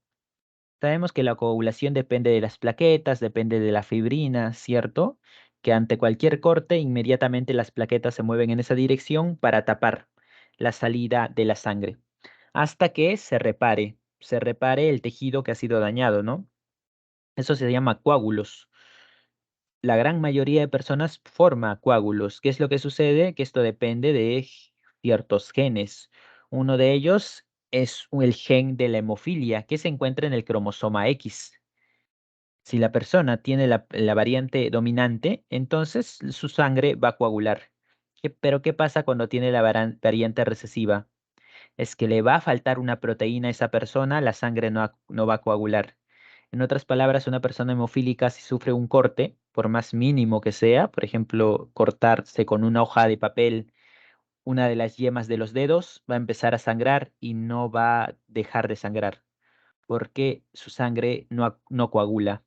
Sabemos que la coagulación depende de las plaquetas, depende de la fibrina, ¿cierto? Que ante cualquier corte, inmediatamente las plaquetas se mueven en esa dirección para tapar la salida de la sangre, hasta que se repare el tejido que ha sido dañado, ¿no? Eso se llama coágulos. La gran mayoría de personas forma coágulos. ¿Qué es lo que sucede? Que esto depende de ciertos genes. Uno de ellos es el gen de la hemofilia, que se encuentra en el cromosoma X. Si la persona tiene la variante dominante, entonces su sangre va a coagular. Pero ¿qué pasa cuando tiene la variante recesiva? Es que le va a faltar una proteína a esa persona, la sangre no va a coagular. En otras palabras, una persona hemofílica si sufre un corte, por más mínimo que sea, por ejemplo, cortarse con una hoja de papel una de las yemas de los dedos, va a empezar a sangrar y no va a dejar de sangrar, porque su sangre no coagula.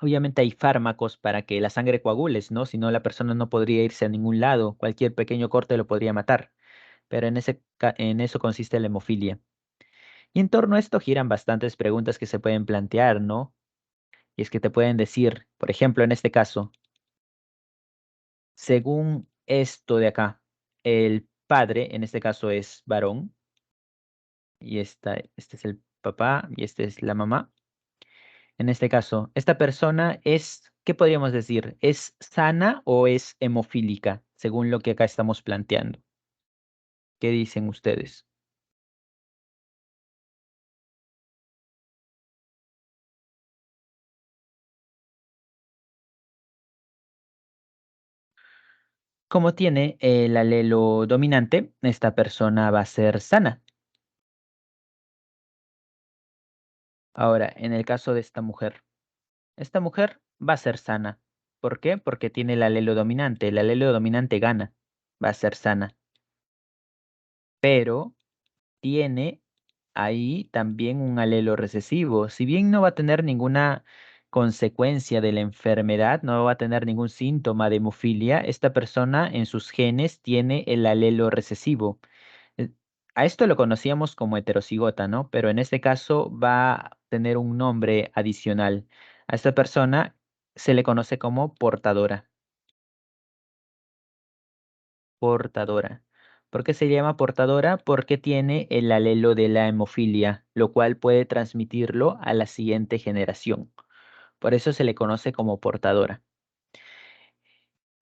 Obviamente hay fármacos para que la sangre coagule, ¿no? Si no, la persona no podría irse a ningún lado. Cualquier pequeño corte lo podría matar. Pero en eso consiste la hemofilia. Y en torno a esto giran bastantes preguntas que se pueden plantear, ¿no? Y es que te pueden decir, por ejemplo, en este caso, según esto de acá, el padre, en este caso es varón, y este es el papá y esta es la mamá. En este caso, esta persona es, ¿qué podríamos decir? ¿Es sana o es hemofílica? Según lo que acá estamos planteando. ¿Qué dicen ustedes? Como tiene el alelo dominante, esta persona va a ser sana. Ahora, en el caso de esta mujer va a ser sana. ¿Por qué? Porque tiene el alelo dominante. El alelo dominante gana. Va a ser sana. pero tiene ahí también un alelo recesivo. Si bien no va a tener ninguna consecuencia de la enfermedad, no va a tener ningún síntoma de hemofilia, esta persona en sus genes tiene el alelo recesivo. Eh, A esto lo conocíamos como heterocigota, ¿no? Pero en este caso va a tener un nombre adicional. A esta persona se le conoce como portadora. Portadora. ¿Por qué se llama portadora? Porque tiene el alelo de la hemofilia, lo cual puede transmitirlo a la siguiente generación. Por eso se le conoce como portadora.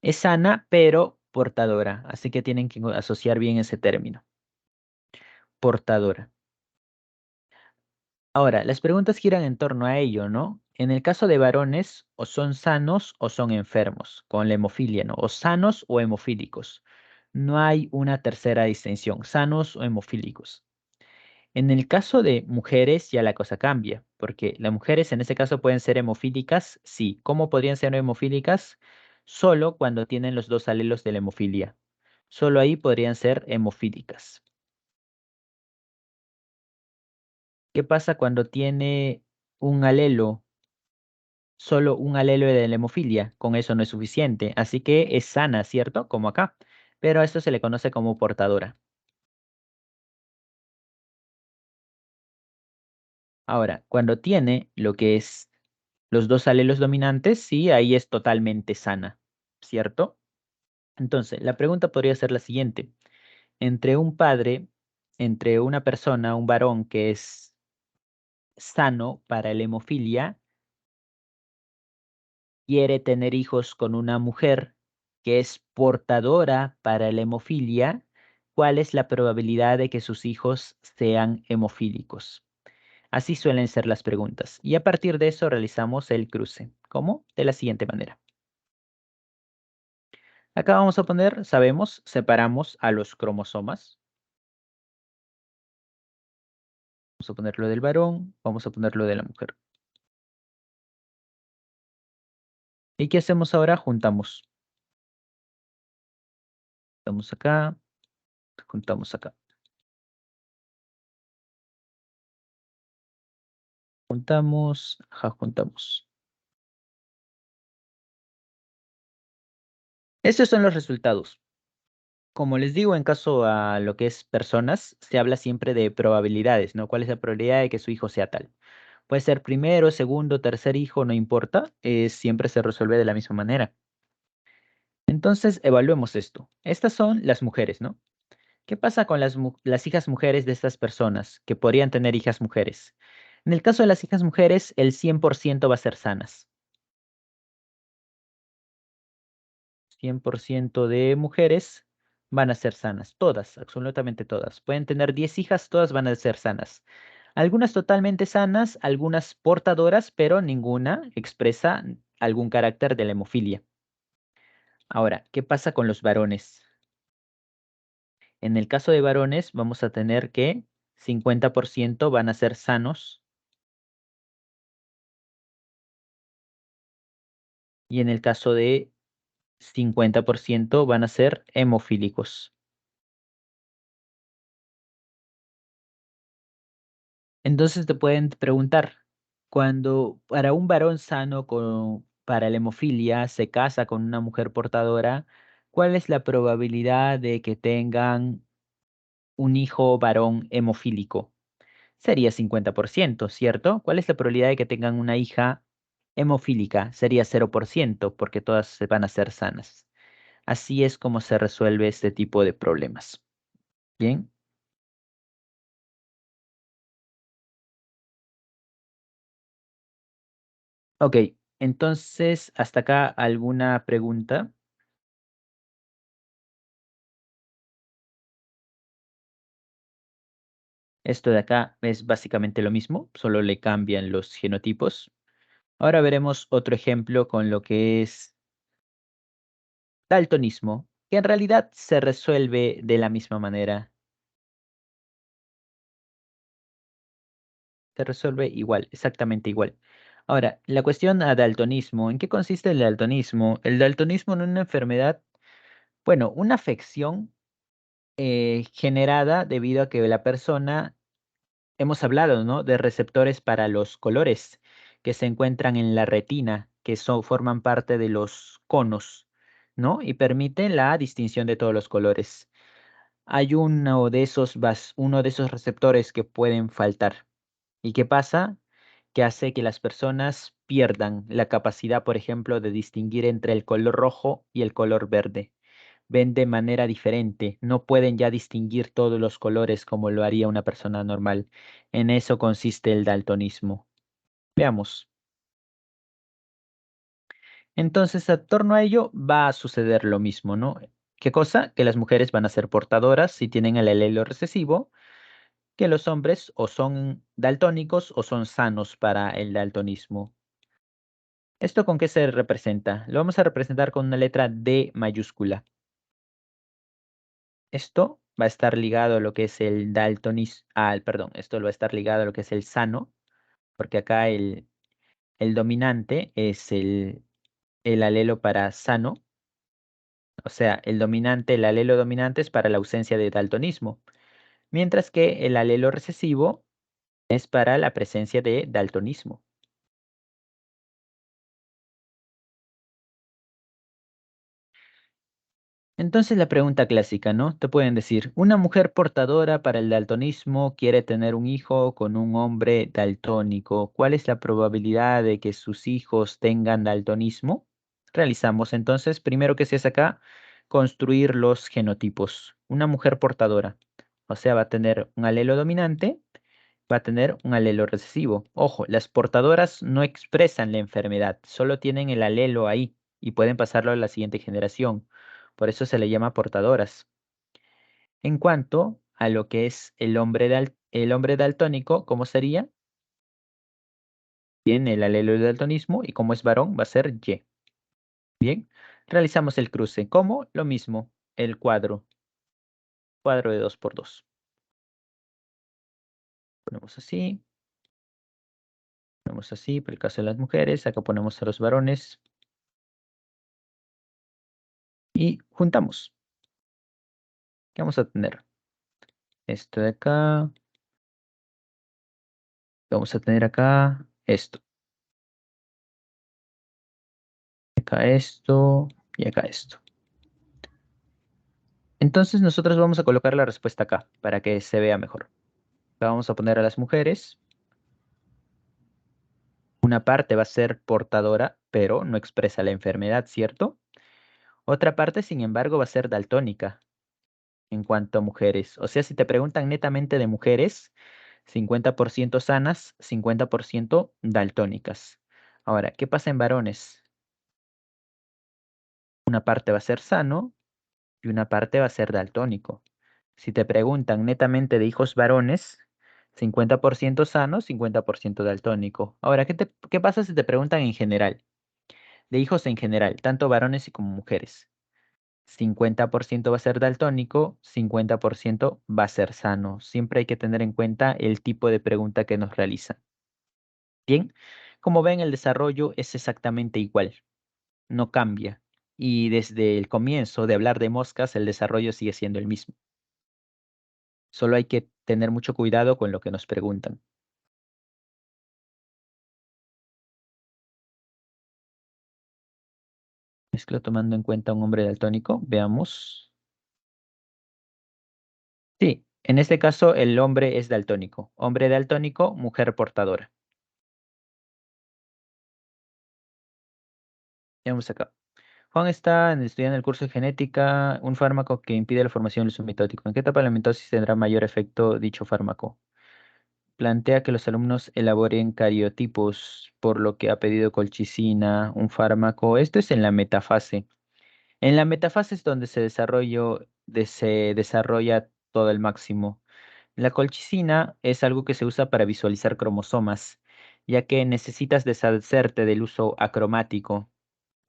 Es sana, pero portadora, así que tienen que asociar bien ese término. Portadora. Ahora, las preguntas giran en torno a ello, ¿no? En el caso de varones, o son sanos o son enfermos con la hemofilia, ¿no? O sanos o hemofílicos. No hay una tercera distinción, sanos o hemofílicos. En el caso de mujeres ya la cosa cambia, porque las mujeres en ese caso pueden ser hemofílicas, sí. ¿Cómo podrían ser hemofílicas? Solo cuando tienen los dos alelos de la hemofilia. Solo ahí podrían ser hemofílicas. ¿Qué pasa cuando tiene un alelo, solo un alelo de la hemofilia? Con eso no es suficiente, así que es sana, ¿cierto? Como acá. Pero a esto se le conoce como portadora. Ahora, cuando tiene lo que es los dos alelos dominantes, sí, ahí es totalmente sana, ¿cierto? Entonces, la pregunta podría ser la siguiente. Entre un padre, entre una persona, un varón que es sano para la hemofilia, quiere tener hijos con una mujer que es portadora para la hemofilia, ¿cuál es la probabilidad de que sus hijos sean hemofílicos? Así suelen ser las preguntas. Y a partir de eso realizamos el cruce. ¿Cómo? De la siguiente manera. Acá vamos a poner, sabemos, separamos a los cromosomas. Vamos a ponerlo del varón, vamos a ponerlo de la mujer. ¿Y qué hacemos ahora? Juntamos. Juntamos acá, juntamos acá. Juntamos, ajá, juntamos. Estos son los resultados. Como les digo, en caso a lo que es personas, se habla siempre de probabilidades, ¿no? ¿Cuál es la probabilidad de que su hijo sea tal? Puede ser primero, segundo, tercer hijo, no importa, siempre se resuelve de la misma manera. Entonces, evaluemos esto. Estas son las mujeres, ¿no? ¿Qué pasa con las hijas mujeres de estas personas que podrían tener hijas mujeres? En el caso de las hijas mujeres, el 100% va a ser sanas. 100% de mujeres van a ser sanas, todas, absolutamente todas. Pueden tener 10 hijas, todas van a ser sanas. Algunas totalmente sanas, algunas portadoras, pero ninguna expresa algún carácter de la hemofilia. Ahora, ¿qué pasa con los varones? En el caso de varones, vamos a tener que 50% van a ser sanos y en el caso de 50% van a ser hemofílicos. Entonces te pueden preguntar, cuando para un varón sano para la hemofilia se casa con una mujer portadora, ¿cuál es la probabilidad de que tengan un hijo varón hemofílico? Sería 50%, ¿cierto? ¿Cuál es la probabilidad de que tengan una hija hemofílica? Sería 0%, porque todas se van a ser sanas. Así es como se resuelve este tipo de problemas. Bien. Ok, entonces, hasta acá alguna pregunta. Esto de acá es básicamente lo mismo, solo le cambian los genotipos. Ahora veremos otro ejemplo con lo que es daltonismo, que en realidad se resuelve de la misma manera. Se resuelve igual, exactamente igual. Ahora, la cuestión a daltonismo, ¿en qué consiste el daltonismo? El daltonismo en una enfermedad, bueno, una afección generada debido a que la persona, hemos hablado, ¿no? De receptores para los colores que se encuentran en la retina, que forman parte de los conos, ¿no? Y permiten la distinción de todos los colores. Hay uno de esos receptores que pueden faltar. ¿Y qué pasa? Que hace que las personas pierdan la capacidad, por ejemplo, de distinguir entre el color rojo y el color verde. Ven de manera diferente, no pueden ya distinguir todos los colores como lo haría una persona normal. En eso consiste el daltonismo. Veamos. Entonces, a torno a ello va a suceder lo mismo, ¿no? ¿Qué cosa? Que las mujeres van a ser portadoras si tienen el alelo recesivo, que los hombres o son daltónicos o son sanos para el daltonismo. ¿Esto con qué se representa? Lo vamos a representar con una letra D mayúscula. Esto va a estar ligado a lo que es el daltonismo, perdón, esto va a estar ligado a lo que es el sano, porque acá el dominante es el alelo para sano, o sea, el alelo dominante es para la ausencia de daltonismo, mientras que el alelo recesivo es para la presencia de daltonismo. Entonces la pregunta clásica, ¿no? Te pueden decir, una mujer portadora para el daltonismo quiere tener un hijo con un hombre daltónico. ¿Cuál es la probabilidad de que sus hijos tengan daltonismo? Realizamos entonces, primero que se hace acá, construir los genotipos. Una mujer portadora, o sea, va a tener un alelo dominante, va a tener un alelo recesivo. Ojo, las portadoras no expresan la enfermedad, solo tienen el alelo ahí y pueden pasarlo a la siguiente generación. Por eso se le llama portadoras. En cuanto a lo que es el hombre daltónico, ¿cómo sería? Tiene el alelo del daltonismo y como es varón va a ser Y. Bien, realizamos el cruce. ¿Cómo? Lo mismo, el cuadro de 2 por 2. Ponemos así, por el caso de las mujeres, acá ponemos a los varones y juntamos. ¿Qué vamos a tener? Esto de acá, vamos a tener acá esto, acá esto y acá esto. Entonces nosotros vamos a colocar la respuesta acá para que se vea mejor. Acá vamos a poner a las mujeres. Una parte va a ser portadora, pero no expresa la enfermedad, ¿cierto? Otra parte, sin embargo, va a ser daltónica en cuanto a mujeres. O sea, si te preguntan netamente de mujeres, 50% sanas, 50% daltónicas. Ahora, ¿qué pasa en varones? Una parte va a ser sano y una parte va a ser daltónico. Si te preguntan netamente de hijos varones, 50% sano, 50% daltónico. Ahora, ¿qué pasa si te preguntan en general? De hijos en general, tanto varones y como mujeres. 50% va a ser daltónico, 50% va a ser sano. Siempre hay que tener en cuenta el tipo de pregunta que nos realizan. Bien, como ven, el desarrollo es exactamente igual, no cambia. Y desde el comienzo de hablar de moscas, el desarrollo sigue siendo el mismo. Solo hay que tener mucho cuidado con lo que nos preguntan. Mezclo tomando en cuenta un hombre daltónico. Veamos. Sí, en este caso el hombre es daltónico. Hombre daltónico, mujer portadora. Veamos acá. Juan está estudiando el curso de genética, un fármaco que impide la formación del mitótico. ¿En qué etapa de la mitosis tendrá mayor efecto dicho fármaco? Plantea que los alumnos elaboren cariotipos, por lo que ha pedido colchicina, un fármaco. Esto es en la metafase. En la metafase es donde se desarrolla todo el máximo. La colchicina es algo que se usa para visualizar cromosomas, ya que necesitas deshacerte del uso acromático.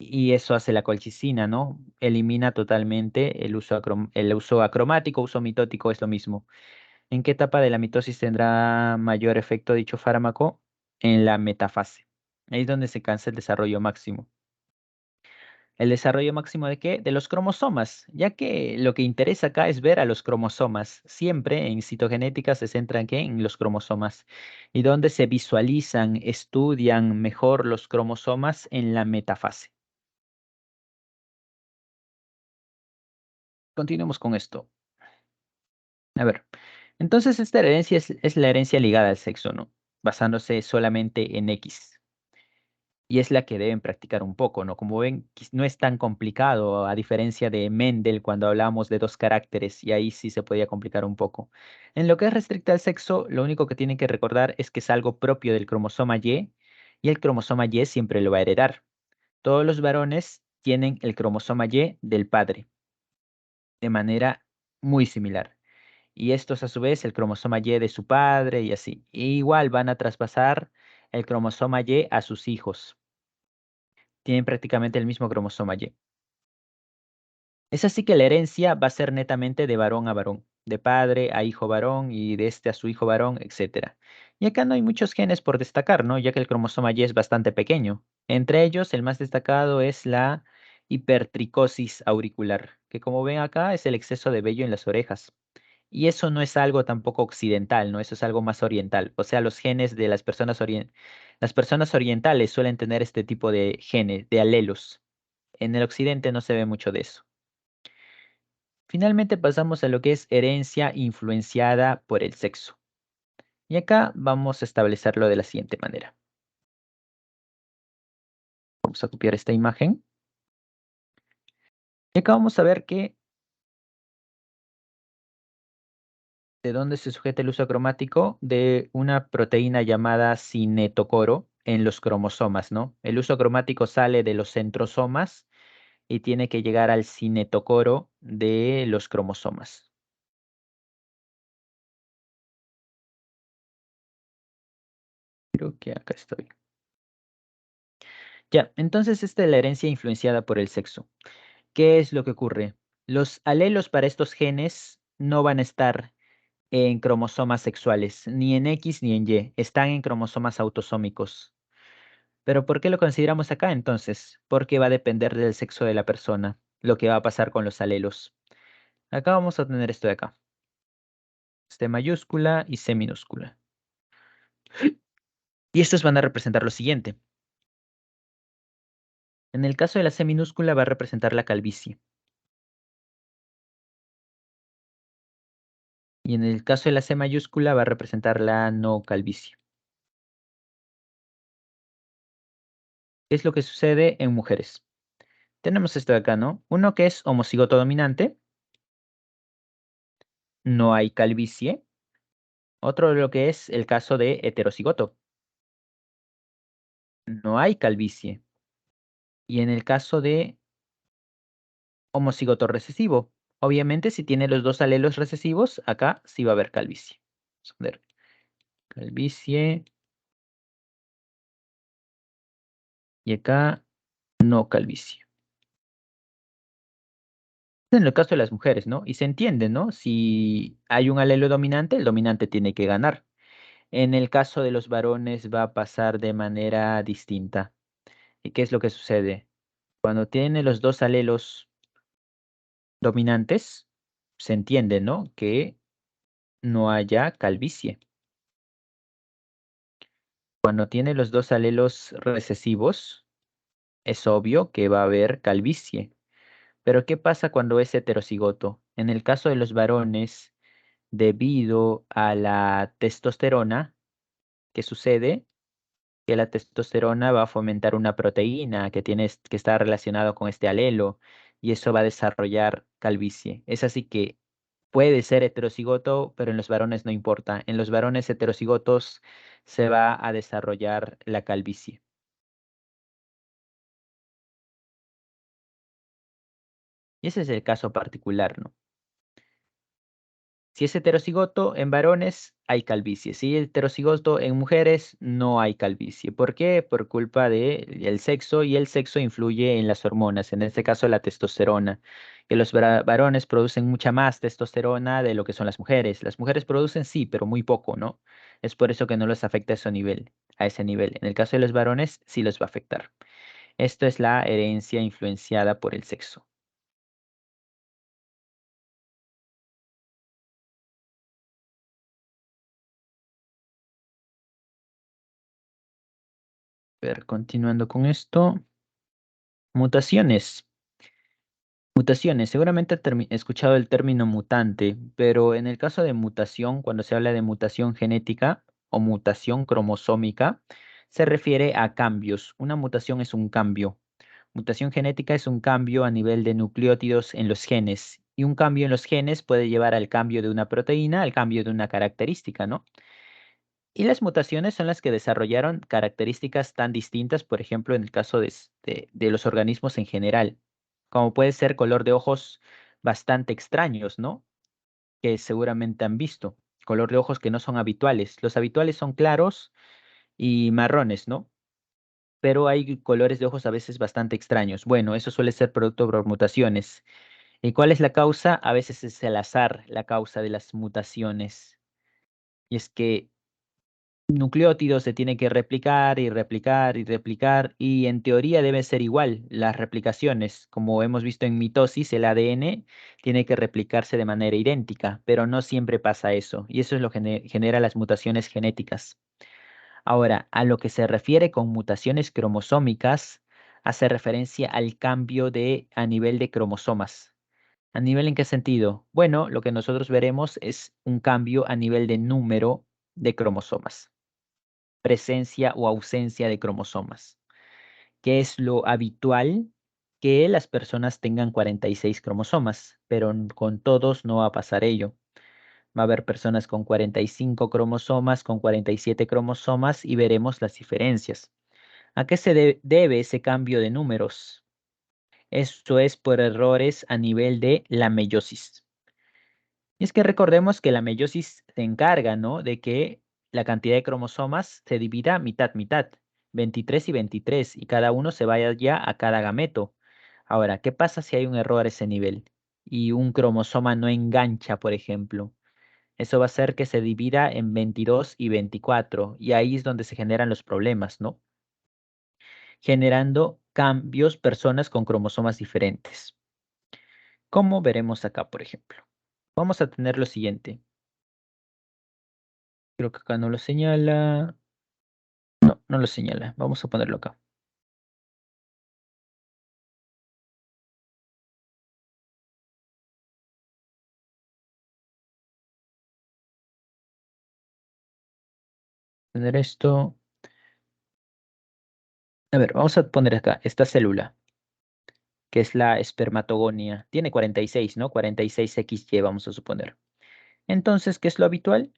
Y eso hace la colchicina, ¿no? Elimina totalmente el uso acromático, uso mitótico es lo mismo. ¿En qué etapa de la mitosis tendrá mayor efecto dicho fármaco? En la metafase. Ahí es donde se cansa el desarrollo máximo. ¿El desarrollo máximo de qué? De los cromosomas, ya que lo que interesa acá es ver a los cromosomas. Siempre en citogenética se centra en qué? En los cromosomas. ¿Y dónde se visualizan, estudian mejor los cromosomas? En la metafase. Continuemos con esto. A ver, entonces esta herencia es la herencia ligada al sexo, ¿no? Basándose solamente en X. Y es la que deben practicar un poco, ¿no? Como ven, no es tan complicado, a diferencia de Mendel cuando hablamos de dos caracteres, y ahí sí se podía complicar un poco. En lo que es restricto al sexo, lo único que tienen que recordar es que es algo propio del cromosoma y el cromosoma Y siempre lo va a heredar. Todos los varones tienen el cromosoma Y del padre, de manera muy similar. Y estos a su vez el cromosoma Y de su padre y así. E igual van a traspasar el cromosoma Y a sus hijos. Tienen prácticamente el mismo cromosoma Y. Es así que la herencia va a ser netamente de varón a varón, de padre a hijo varón y de este a su hijo varón, etcétera. Y acá no hay muchos genes por destacar, ¿no? Ya que el cromosoma Y es bastante pequeño. Entre ellos, el más destacado es la hipertricosis auricular, que como ven acá es el exceso de vello en las orejas. Y eso no es algo tampoco occidental, ¿no? Eso es algo más oriental. O sea, los genes de las personas orientales suelen tener este tipo de genes, de alelos. En el occidente no se ve mucho de eso. Finalmente pasamos a lo que es herencia influenciada por el sexo. Y acá vamos a establecerlo de la siguiente manera. Vamos a copiar esta imagen. Y acá vamos a ver que de dónde se sujeta el uso cromático de una proteína llamada cinetocoro en los cromosomas, ¿no? El uso cromático sale de los centrosomas y tiene que llegar al cinetocoro de los cromosomas. Creo que acá estoy. Ya, entonces esta es la herencia influenciada por el sexo. ¿Qué es lo que ocurre? Los alelos para estos genes no van a estar en cromosomas sexuales, ni en X ni en Y, están en cromosomas autosómicos. Pero ¿por qué lo consideramos acá entonces? Porque va a depender del sexo de la persona, lo que va a pasar con los alelos. Acá vamos a tener esto de acá, C mayúscula y C minúscula. Y estos van a representar lo siguiente. En el caso de la C minúscula va a representar la calvicie. Y en el caso de la C mayúscula va a representar la no calvicie. ¿Qué es lo que sucede en mujeres? Tenemos esto de acá, ¿no? Uno que es homocigoto dominante, no hay calvicie. Otro lo que es el caso de heterocigoto, no hay calvicie. Y en el caso de homocigoto recesivo, obviamente si tiene los dos alelos recesivos, acá sí va a haber calvicie. Vamos a poner calvicie y acá no calvicie. En el caso de las mujeres, ¿no? Y se entiende, ¿no? Si hay un alelo dominante, el dominante tiene que ganar. En el caso de los varones va a pasar de manera distinta. ¿Y qué es lo que sucede? Cuando tiene los dos alelos dominantes, se entiende, ¿no? Que no haya calvicie. Cuando tiene los dos alelos recesivos, es obvio que va a haber calvicie. Pero ¿qué pasa cuando es heterocigoto? En el caso de los varones, debido a la testosterona, ¿qué sucede? Que la testosterona va a fomentar una proteína que tiene que estar relacionado con este alelo y eso va a desarrollar calvicie. Es así que puede ser heterocigoto, pero en los varones no importa. En los varones heterocigotos se va a desarrollar la calvicie. Y ese es el caso particular, ¿no? Si es heterocigoto en varones, hay calvicie. Si es heterocigoto en mujeres, no hay calvicie. ¿Por qué? Por culpa del sexo y el sexo influye en las hormonas, en este caso la testosterona. Que los varones producen mucha más testosterona de lo que son las mujeres. Las mujeres producen sí, pero muy poco, ¿no? Es por eso que no les afecta a ese nivel, a ese nivel. En el caso de los varones, sí los va a afectar. Esto es la herencia influenciada por el sexo. A ver, continuando con esto, mutaciones. Mutaciones, seguramente has escuchado el término mutante, pero en el caso de mutación, cuando se habla de mutación genética o mutación cromosómica, se refiere a cambios. Una mutación es un cambio. Mutación genética es un cambio a nivel de nucleótidos en los genes. Y un cambio en los genes puede llevar al cambio de una proteína, al cambio de una característica, ¿no? Y las mutaciones son las que desarrollaron características tan distintas, por ejemplo, en el caso de los organismos en general, como puede ser color de ojos bastante extraños, ¿no? Que seguramente han visto, color de ojos que no son habituales. Los habituales son claros y marrones, ¿no? Pero hay colores de ojos a veces bastante extraños. Bueno, eso suele ser producto por mutaciones. ¿Y cuál es la causa? A veces es el azar la causa de las mutaciones. Y es que nucleótido se tiene que replicar y replicar y replicar y en teoría debe ser igual las replicaciones. Como hemos visto en mitosis, el ADN tiene que replicarse de manera idéntica, pero no siempre pasa eso y eso es lo que genera las mutaciones genéticas. Ahora, a lo que se refiere con mutaciones cromosómicas, hace referencia al cambio de a nivel de cromosomas. ¿A nivel en qué sentido? Bueno, lo que nosotros veremos es un cambio a nivel de número de cromosomas, presencia o ausencia de cromosomas, que es lo habitual que las personas tengan 46 cromosomas, pero con todos no va a pasar ello. Va a haber personas con 45 cromosomas, con 47 cromosomas y veremos las diferencias. ¿A qué se debe ese cambio de números? Esto es por errores a nivel de la meiosis. Y es que recordemos que la meiosis se encarga, ¿no? De que la cantidad de cromosomas se divida mitad, mitad, 23 y 23, y cada uno se vaya ya a cada gameto. Ahora, ¿qué pasa si hay un error a ese nivel? Y un cromosoma no engancha, por ejemplo. Eso va a hacer que se divida en 22 y 24, y ahí es donde se generan los problemas, ¿no? Generando cambios, personas con cromosomas diferentes. Como veremos acá, por ejemplo. Vamos a tener lo siguiente. Creo que acá no lo señala. No, no lo señala. Vamos a ponerlo acá. Tener esto. A ver, vamos a poner acá esta célula, que es la espermatogonia. Tiene 46, ¿no? 46XY, vamos a suponer. Entonces, ¿qué es lo habitual?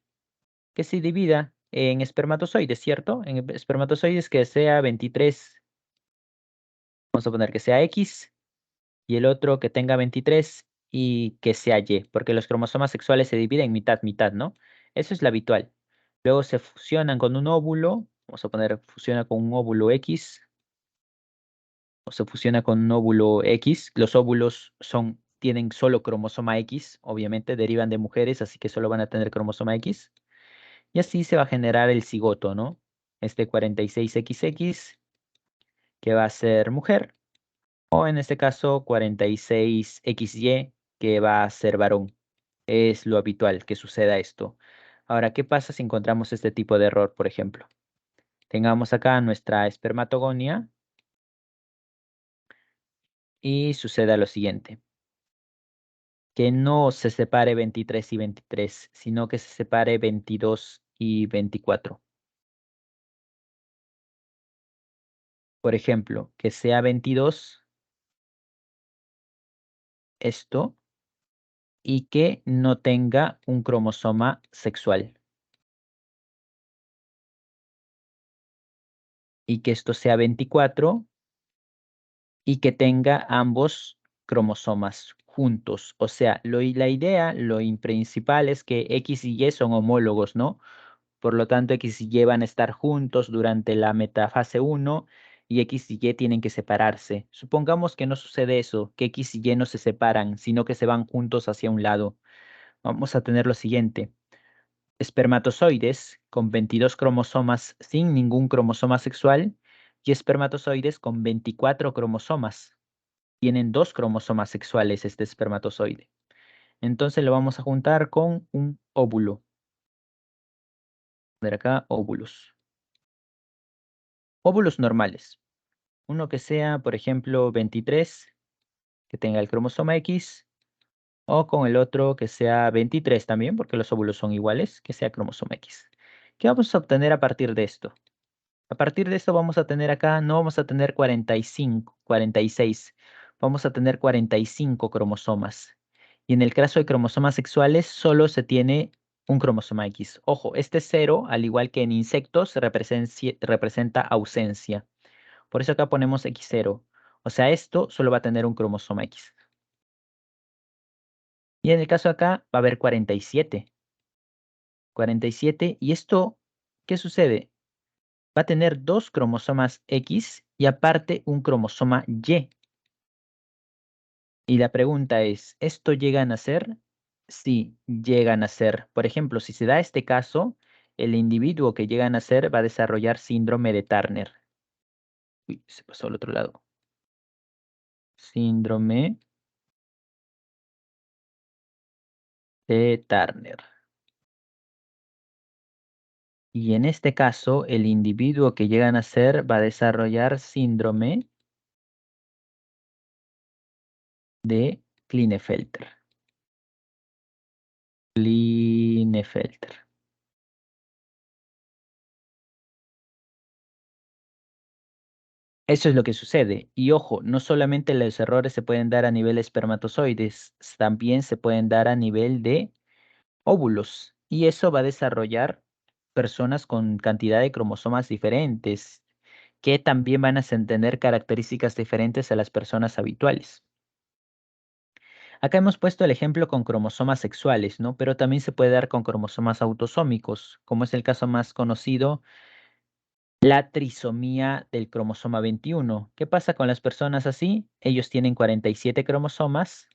Que se divida en espermatozoides, ¿cierto? En espermatozoides que sea 23, vamos a poner que sea X, y el otro que tenga 23 y que sea Y, porque los cromosomas sexuales se dividen mitad, mitad, ¿no? Eso es lo habitual. Luego se fusionan con un óvulo, vamos a poner fusiona con un óvulo X, o se fusiona con un óvulo X. Los óvulos tienen solo cromosoma X, obviamente derivan de mujeres, así que solo van a tener cromosoma X. Y así se va a generar el cigoto, ¿no? Este 46XX, que va a ser mujer, o en este caso 46XY, que va a ser varón. Es lo habitual que suceda esto. Ahora, ¿qué pasa si encontramos este tipo de error, por ejemplo? Tengamos acá nuestra espermatogonia y suceda lo siguiente, que no se separe 23 y 23, sino que se separe 22 y 24. Por ejemplo, que sea 22 esto y que no tenga un cromosoma sexual y que esto sea 24 y que tenga ambos cromosomas juntos. O sea, la idea, principal es que X y Y son homólogos, ¿no? Por lo tanto, X y Y van a estar juntos durante la metafase 1 y X y Y tienen que separarse. Supongamos que no sucede eso, que X y Y no se separan, sino que se van juntos hacia un lado. Vamos a tener lo siguiente. Espermatozoides con 22 cromosomas sin ningún cromosoma sexual y espermatozoides con 24 cromosomas. Tienen 2 cromosomas sexuales este espermatozoide. Entonces lo vamos a juntar con un óvulo. Ver acá, óvulos. Óvulos normales. Uno que sea, por ejemplo, 23, que tenga el cromosoma X, o con el otro que sea 23 también, porque los óvulos son iguales, que sea cromosoma X. ¿Qué vamos a obtener a partir de esto? A partir de esto vamos a tener acá, no vamos a tener 45, 46, vamos a tener 45 cromosomas. Y en el caso de cromosomas sexuales, solo se tiene un cromosoma X. Ojo, este cero, al igual que en insectos, representa ausencia. Por eso acá ponemos X0. O sea, esto solo va a tener un cromosoma X. Y en el caso acá va a haber 47. 47. ¿Y esto qué sucede? Va a tener 2 cromosomas X y aparte un cromosoma Y. Y la pregunta es, ¿esto llega a nacer? Sí, llega a nacer. Por ejemplo, si se da este caso, el individuo que llega a nacer va a desarrollar síndrome de Turner. Uy, se pasó al otro lado. Síndrome de Turner. Y en este caso, el individuo que llega a nacer va a desarrollar síndrome de Klinefelter. Klinefelter. Eso es lo que sucede. Y ojo, no solamente los errores se pueden dar a nivel espermatozoides, también se pueden dar a nivel de óvulos. Y eso va a desarrollar personas con cantidad de cromosomas diferentes, que también van a tener características diferentes a las personas habituales. Acá hemos puesto el ejemplo con cromosomas sexuales, ¿no? Pero también se puede dar con cromosomas autosómicos, como es el caso más conocido, la trisomía del cromosoma 21. ¿Qué pasa con las personas así? Ellos tienen 47 cromosomas,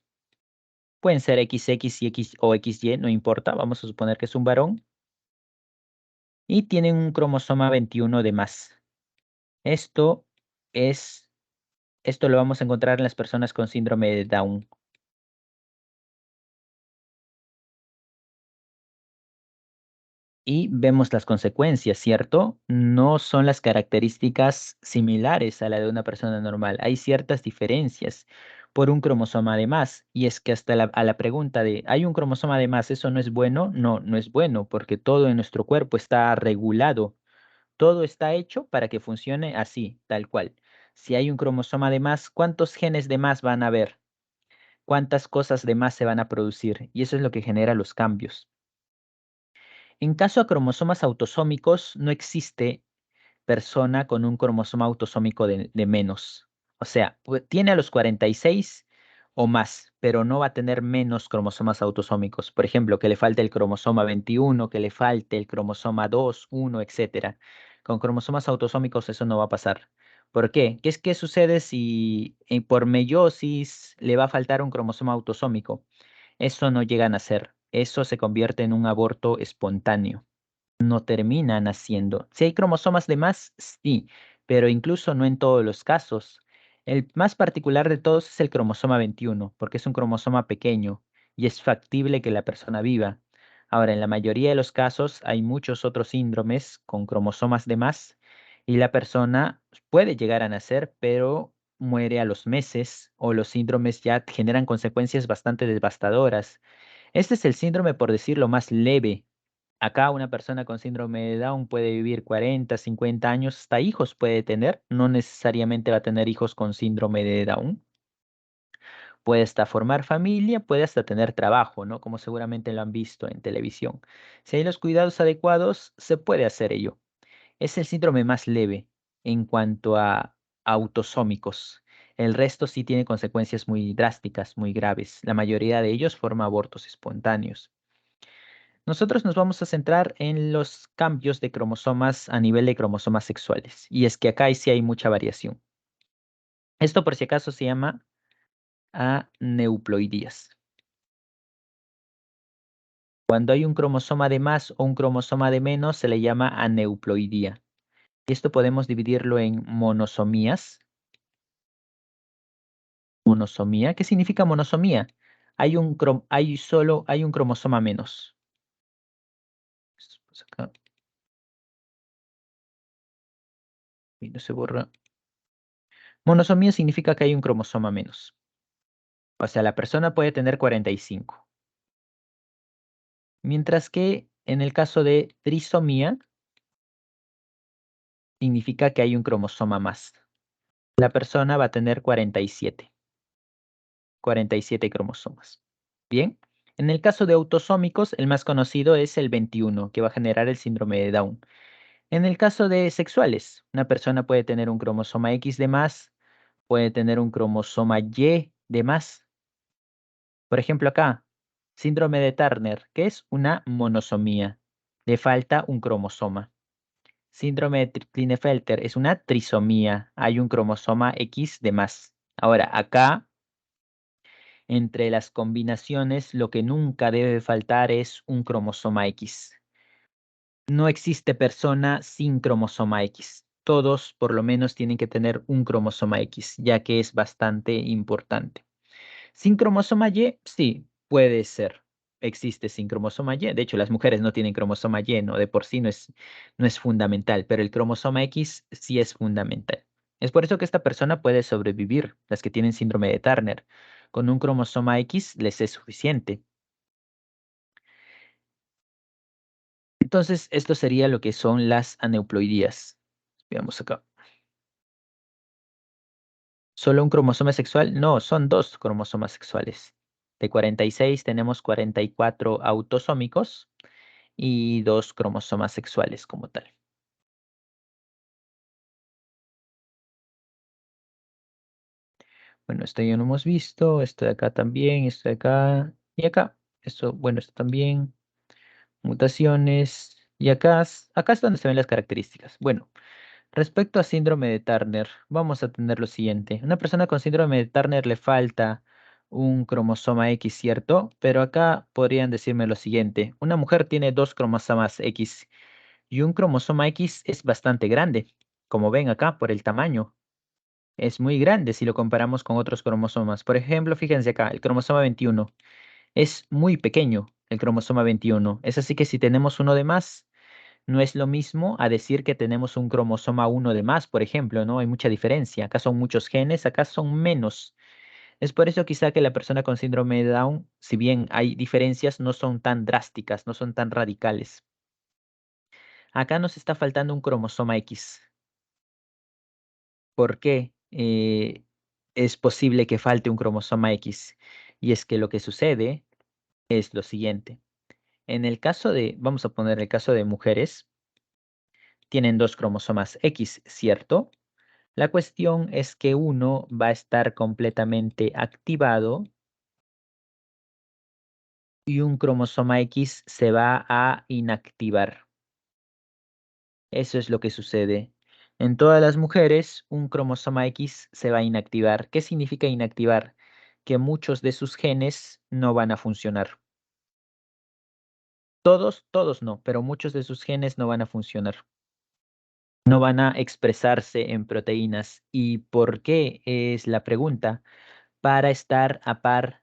pueden ser XX y X o XY, no importa, vamos a suponer que es un varón, y tienen un cromosoma 21 de más. Esto es, esto lo vamos a encontrar en las personas con síndrome de Down. Y vemos las consecuencias, ¿cierto? No son las características similares a la de una persona normal. Hay ciertas diferencias por un cromosoma de más. Y es que hasta a la pregunta de, ¿hay un cromosoma de más? ¿Eso no es bueno? No, no es bueno, porque todo en nuestro cuerpo está regulado. Todo está hecho para que funcione así, tal cual. Si hay un cromosoma de más, ¿cuántos genes de más van a haber? ¿Cuántas cosas de más se van a producir? Y eso es lo que genera los cambios. En caso a cromosomas autosómicos, no existe persona con un cromosoma autosómico de menos. O sea, tiene a los 46 o más, pero no va a tener menos cromosomas autosómicos. Por ejemplo, que le falte el cromosoma 21, que le falte el cromosoma 2, 1, etcétera. Con cromosomas autosómicos eso no va a pasar. ¿Por qué? ¿Qué sucede si por meiosis le va a faltar un cromosoma autosómico? Eso no llega a nacer. Eso se convierte en un aborto espontáneo. No terminan haciendo. Si hay cromosomas de más, sí, pero incluso no en todos los casos. El más particular de todos es el cromosoma 21, porque es un cromosoma pequeño y es factible que la persona viva. Ahora, en la mayoría de los casos hay muchos otros síndromes con cromosomas de más y la persona puede llegar a nacer, pero muere a los meses o los síndromes ya generan consecuencias bastante devastadoras. Este es el síndrome, por decirlo, más leve. Acá una persona con síndrome de Down puede vivir 40, 50 años, hasta hijos puede tener, no necesariamente va a tener hijos con síndrome de Down. Puede hasta formar familia, puede hasta tener trabajo, ¿no? Como seguramente lo han visto en televisión. Si hay los cuidados adecuados, se puede hacer ello. Es el síndrome más leve en cuanto a autosómicos. El resto sí tiene consecuencias muy drásticas, muy graves. La mayoría de ellos forma abortos espontáneos. Nosotros nos vamos a centrar en los cambios de cromosomas a nivel de cromosomas sexuales. Y es que acá sí hay mucha variación. Esto por si acaso se llama aneuploidías. Cuando hay un cromosoma de más o un cromosoma de menos se le llama aneuploidía. Y esto podemos dividirlo en monosomías. Monosomía. ¿Qué significa monosomía? Hay un cromosoma menos. Pues acá, y no se borra. Monosomía significa que hay un cromosoma menos. O sea, la persona puede tener 45. Mientras que en el caso de trisomía, significa que hay un cromosoma más. La persona va a tener 47 cromosomas. Bien, en el caso de autosómicos, el más conocido es el 21, que va a generar el síndrome de Down. En el caso de sexuales, una persona puede tener un cromosoma X de más, puede tener un cromosoma Y de más. Por ejemplo, acá, síndrome de Turner, que es una monosomía. Le falta un cromosoma. Síndrome de Klinefelter es una trisomía. Hay un cromosoma X de más. Ahora, acá, entre las combinaciones, lo que nunca debe faltar es un cromosoma X. No existe persona sin cromosoma X. Todos por lo menos tienen que tener un cromosoma X, ya que es bastante importante. Sin cromosoma Y, sí, puede ser. Existe sin cromosoma Y. De hecho, las mujeres no tienen cromosoma Y, ¿no? De por sí no es fundamental, pero el cromosoma X sí es fundamental. Es por eso que esta persona puede sobrevivir, las que tienen síndrome de Turner. Con un cromosoma X les es suficiente. Entonces, esto sería lo que son las aneuploidías. Veamos acá. ¿Solo un cromosoma sexual? No, son dos cromosomas sexuales. De 46 tenemos 44 autosómicos y dos cromosomas sexuales como tal. Bueno, esto ya lo hemos visto, esto de acá también, esto de acá y acá. Esto, bueno, esto también, mutaciones. Y acá es donde se ven las características. Bueno, respecto a síndrome de Turner, vamos a tener lo siguiente. Una persona con síndrome de Turner le falta un cromosoma X, ¿cierto? Pero acá podrían decirme lo siguiente. Una mujer tiene dos cromosomas X y un cromosoma X es bastante grande, como ven acá por el tamaño. Es muy grande si lo comparamos con otros cromosomas. Por ejemplo, fíjense acá, el cromosoma 21 es muy pequeño, el cromosoma 21. Es así que si tenemos uno de más, no es lo mismo a decir que tenemos un cromosoma uno de más, por ejemplo, ¿no? Hay mucha diferencia. Acá son muchos genes, acá son menos. Es por eso quizá que la persona con síndrome de Down, si bien hay diferencias, no son tan drásticas, no son tan radicales. Acá nos está faltando un cromosoma X. ¿Por qué es posible que falte un cromosoma X? Y es que lo que sucede es lo siguiente. En el caso de, vamos a poner el caso de mujeres, tienen dos cromosomas X, ¿cierto? La cuestión es que uno va a estar completamente activado y un cromosoma X se va a inactivar. Eso es lo que sucede. En todas las mujeres, un cromosoma X se va a inactivar. ¿Qué significa inactivar? Que muchos de sus genes no van a funcionar. Todos no, pero muchos de sus genes no van a funcionar. No van a expresarse en proteínas. ¿Y por qué? Es la pregunta. Para estar a par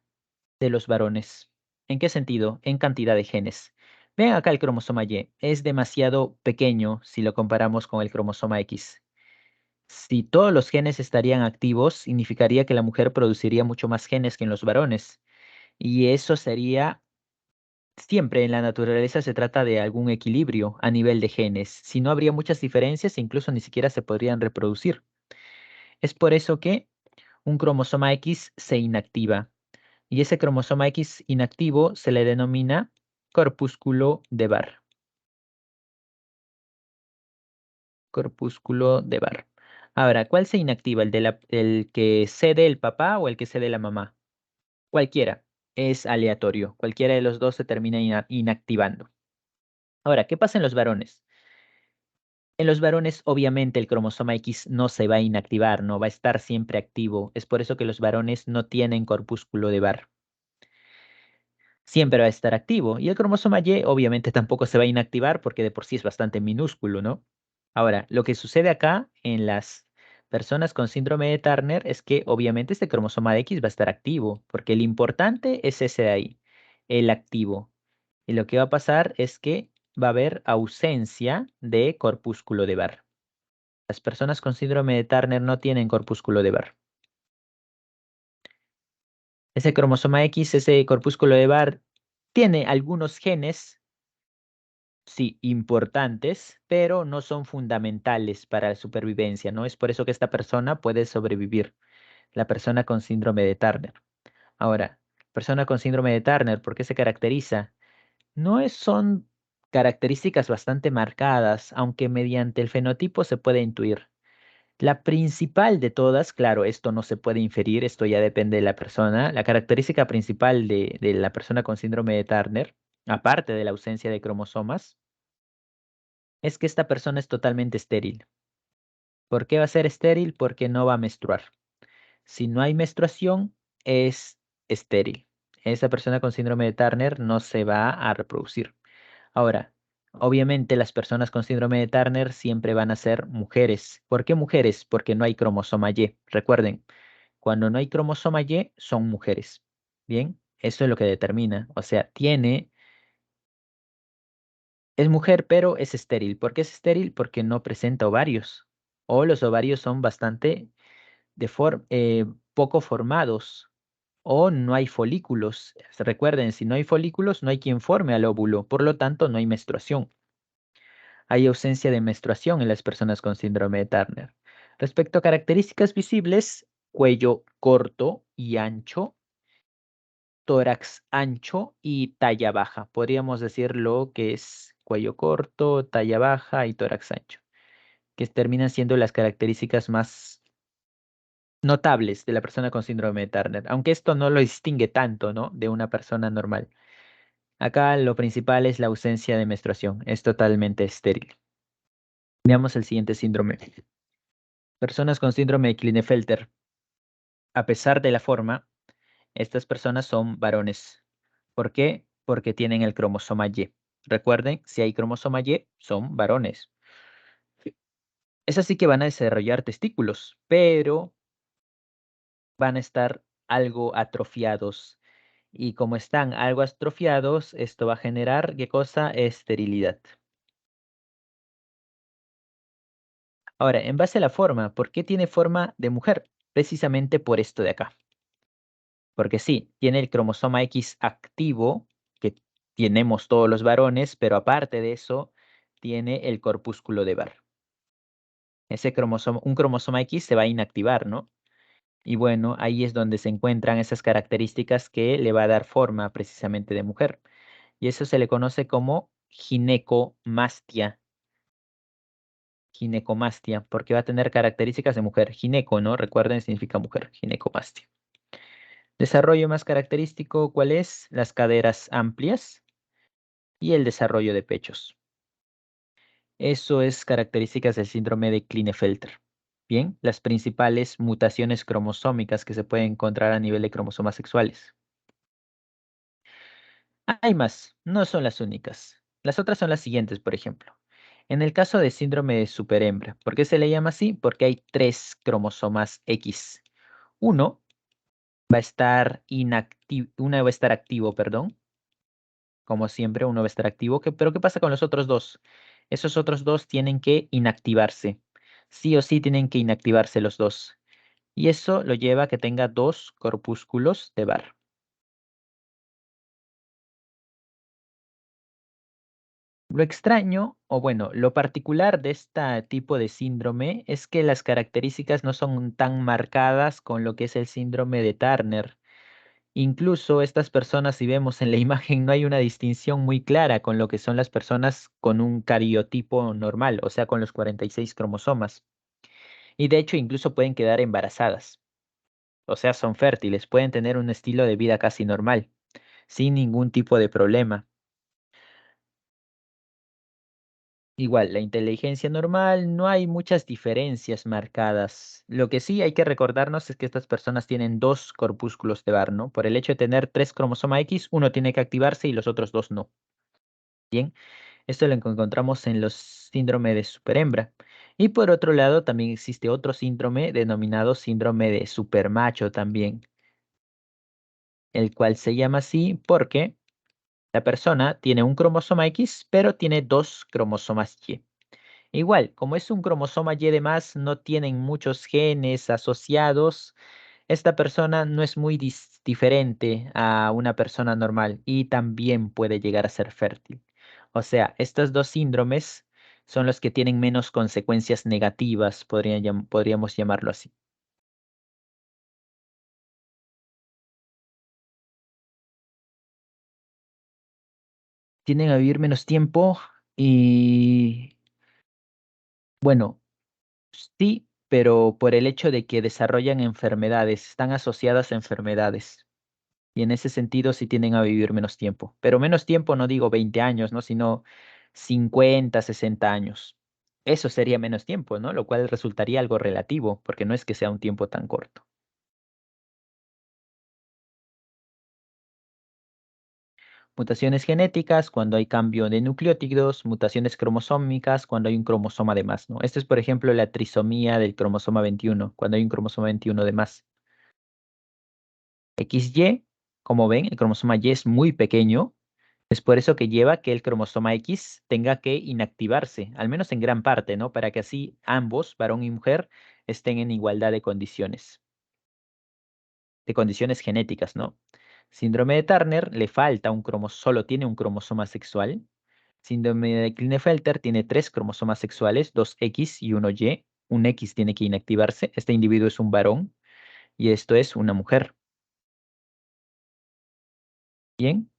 de los varones. ¿En qué sentido? En cantidad de genes. Vean acá el cromosoma Y. Es demasiado pequeño si lo comparamos con el cromosoma X. Si todos los genes estarían activos, significaría que la mujer produciría mucho más genes que en los varones. Y eso sería, siempre en la naturaleza se trata de algún equilibrio a nivel de genes. Si no, habría muchas diferencias e incluso ni siquiera se podrían reproducir. Es por eso que un cromosoma X se inactiva. Y ese cromosoma X inactivo se le denomina corpúsculo de Barr. Corpúsculo de Barr. Ahora, ¿cuál se inactiva? ¿El que cede el papá o el que cede la mamá? Cualquiera. Es aleatorio. Cualquiera de los dos se termina inactivando. Ahora, ¿qué pasa en los varones? En los varones, obviamente, el cromosoma X no se va a inactivar, no va a estar siempre activo. Es por eso que los varones no tienen corpúsculo de Barr. Siempre va a estar activo. Y el cromosoma Y obviamente tampoco se va a inactivar porque de por sí es bastante minúsculo, ¿no? Ahora, lo que sucede acá en las personas con síndrome de Turner es que obviamente este cromosoma X va a estar activo, porque el importante es ese de ahí, el activo. Y lo que va a pasar es que va a haber ausencia de corpúsculo de Barr. Las personas con síndrome de Turner no tienen corpúsculo de Barr. Ese cromosoma X, ese corpúsculo de Barr, tiene algunos genes, sí, importantes, pero no son fundamentales para la supervivencia, ¿no? Es por eso que esta persona puede sobrevivir, la persona con síndrome de Turner. Ahora, persona con síndrome de Turner, ¿por qué se caracteriza? Son características bastante marcadas, aunque mediante el fenotipo se puede intuir. La principal de todas, claro, esto no se puede inferir, esto ya depende de la persona. La característica principal de la persona con síndrome de Turner, aparte de la ausencia de cromosomas, es que esta persona es totalmente estéril. ¿Por qué va a ser estéril? Porque no va a menstruar. Si no hay menstruación, es estéril. Esa persona con síndrome de Turner no se va a reproducir. Ahora, obviamente las personas con síndrome de Turner siempre van a ser mujeres. ¿Por qué mujeres? Porque no hay cromosoma Y. Recuerden, cuando no hay cromosoma Y, son mujeres. Bien, eso es lo que determina. O sea, es mujer, pero es estéril. ¿Por qué es estéril? Porque no presenta ovarios. O los ovarios son bastante poco formados. O no hay folículos. Recuerden, si no hay folículos, no hay quien forme al óvulo. Por lo tanto, no hay menstruación. Hay ausencia de menstruación en las personas con síndrome de Turner. Respecto a características visibles, cuello corto y ancho, tórax ancho y talla baja. Podríamos decirlo que es cuello corto, talla baja y tórax ancho, que terminan siendo las características más notables de la persona con síndrome de Turner, aunque esto no lo distingue tanto, ¿no? De una persona normal. Acá lo principal es la ausencia de menstruación, es totalmente estéril. Veamos el siguiente síndrome. Personas con síndrome de Klinefelter. A pesar de la forma, estas personas son varones. ¿Por qué? Porque tienen el cromosoma Y. Recuerden, si hay cromosoma Y, son varones. Es así que van a desarrollar testículos, pero van a estar algo atrofiados. Y como están algo atrofiados, esto va a generar, ¿qué cosa? Esterilidad. Ahora, en base a la forma, ¿por qué tiene forma de mujer? Precisamente por esto de acá. Porque sí, tiene el cromosoma X activo, que tenemos todos los varones, pero aparte de eso, tiene el corpúsculo de Barr. Un cromosoma X se va a inactivar, ¿no? Y bueno, ahí es donde se encuentran esas características que le va a dar forma precisamente de mujer. Y eso se le conoce como ginecomastia. Ginecomastia, porque va a tener características de mujer. Gineco, ¿no? Recuerden, significa mujer. Ginecomastia. Desarrollo más característico, ¿cuál es? Las caderas amplias y el desarrollo de pechos. Eso es características del síndrome de Klinefelter. Bien, las principales mutaciones cromosómicas que se pueden encontrar a nivel de cromosomas sexuales. Hay más, no son las únicas. Las otras son las siguientes, por ejemplo. En el caso de síndrome de superhembra, ¿por qué se le llama así? Porque hay tres cromosomas X. Uno va a estar uno va a estar activo, perdón. Como siempre, uno va a estar activo. Pero ¿qué pasa con los otros dos? Esos otros dos tienen que inactivarse. Sí o sí tienen que inactivarse los dos. Y eso lo lleva a que tenga dos corpúsculos de Barr. Lo extraño, o bueno, lo particular de este tipo de síndrome es que las características no son tan marcadas con lo que es el síndrome de Turner. Incluso estas personas, si vemos en la imagen, no hay una distinción muy clara con lo que son las personas con un cariotipo normal, o sea, con los 46 cromosomas. Y de hecho, incluso pueden quedar embarazadas, o sea, son fértiles, pueden tener un estilo de vida casi normal, sin ningún tipo de problema. Igual, la inteligencia normal, no hay muchas diferencias marcadas. Lo que sí hay que recordarnos es que estas personas tienen dos corpúsculos de Barr, ¿no? Por el hecho de tener tres cromosomas X, uno tiene que activarse y los otros dos no. Bien. Esto lo encontramos en los síndrome de superhembra. Y por otro lado, también existe otro síndrome denominado síndrome de supermacho también, el cual se llama así porque la persona tiene un cromosoma X, pero tiene dos cromosomas Y. Igual, como es un cromosoma Y de más, no tienen muchos genes asociados. Esta persona no es muy diferente a una persona normal y también puede llegar a ser fértil. O sea, estos dos síndromes son los que tienen menos consecuencias negativas, podríamos llamarlo así. Tienden a vivir menos tiempo y, bueno, sí, pero por el hecho de que desarrollan enfermedades, están asociadas a enfermedades. Y en ese sentido sí tienden a vivir menos tiempo. Pero menos tiempo no digo 20 años, ¿no? Sino 50, 60 años. Eso sería menos tiempo, ¿no? Lo cual resultaría algo relativo, porque no es que sea un tiempo tan corto. Mutaciones genéticas, cuando hay cambio de nucleótidos, mutaciones cromosómicas, cuando hay un cromosoma de más, ¿no? Esto es, por ejemplo, la trisomía del cromosoma 21, cuando hay un cromosoma 21 de más. XY, como ven, el cromosoma Y es muy pequeño. Es por eso que lleva que el cromosoma X tenga que inactivarse, al menos en gran parte, ¿no? Para que así ambos, varón y mujer, estén en igualdad de condiciones genéticas, ¿no? Síndrome de Turner le falta un cromosoma, solo tiene un cromosoma sexual. Síndrome de Klinefelter tiene tres cromosomas sexuales, dos X y uno Y. Un X tiene que inactivarse. Este individuo es un varón y esto es una mujer. Bien.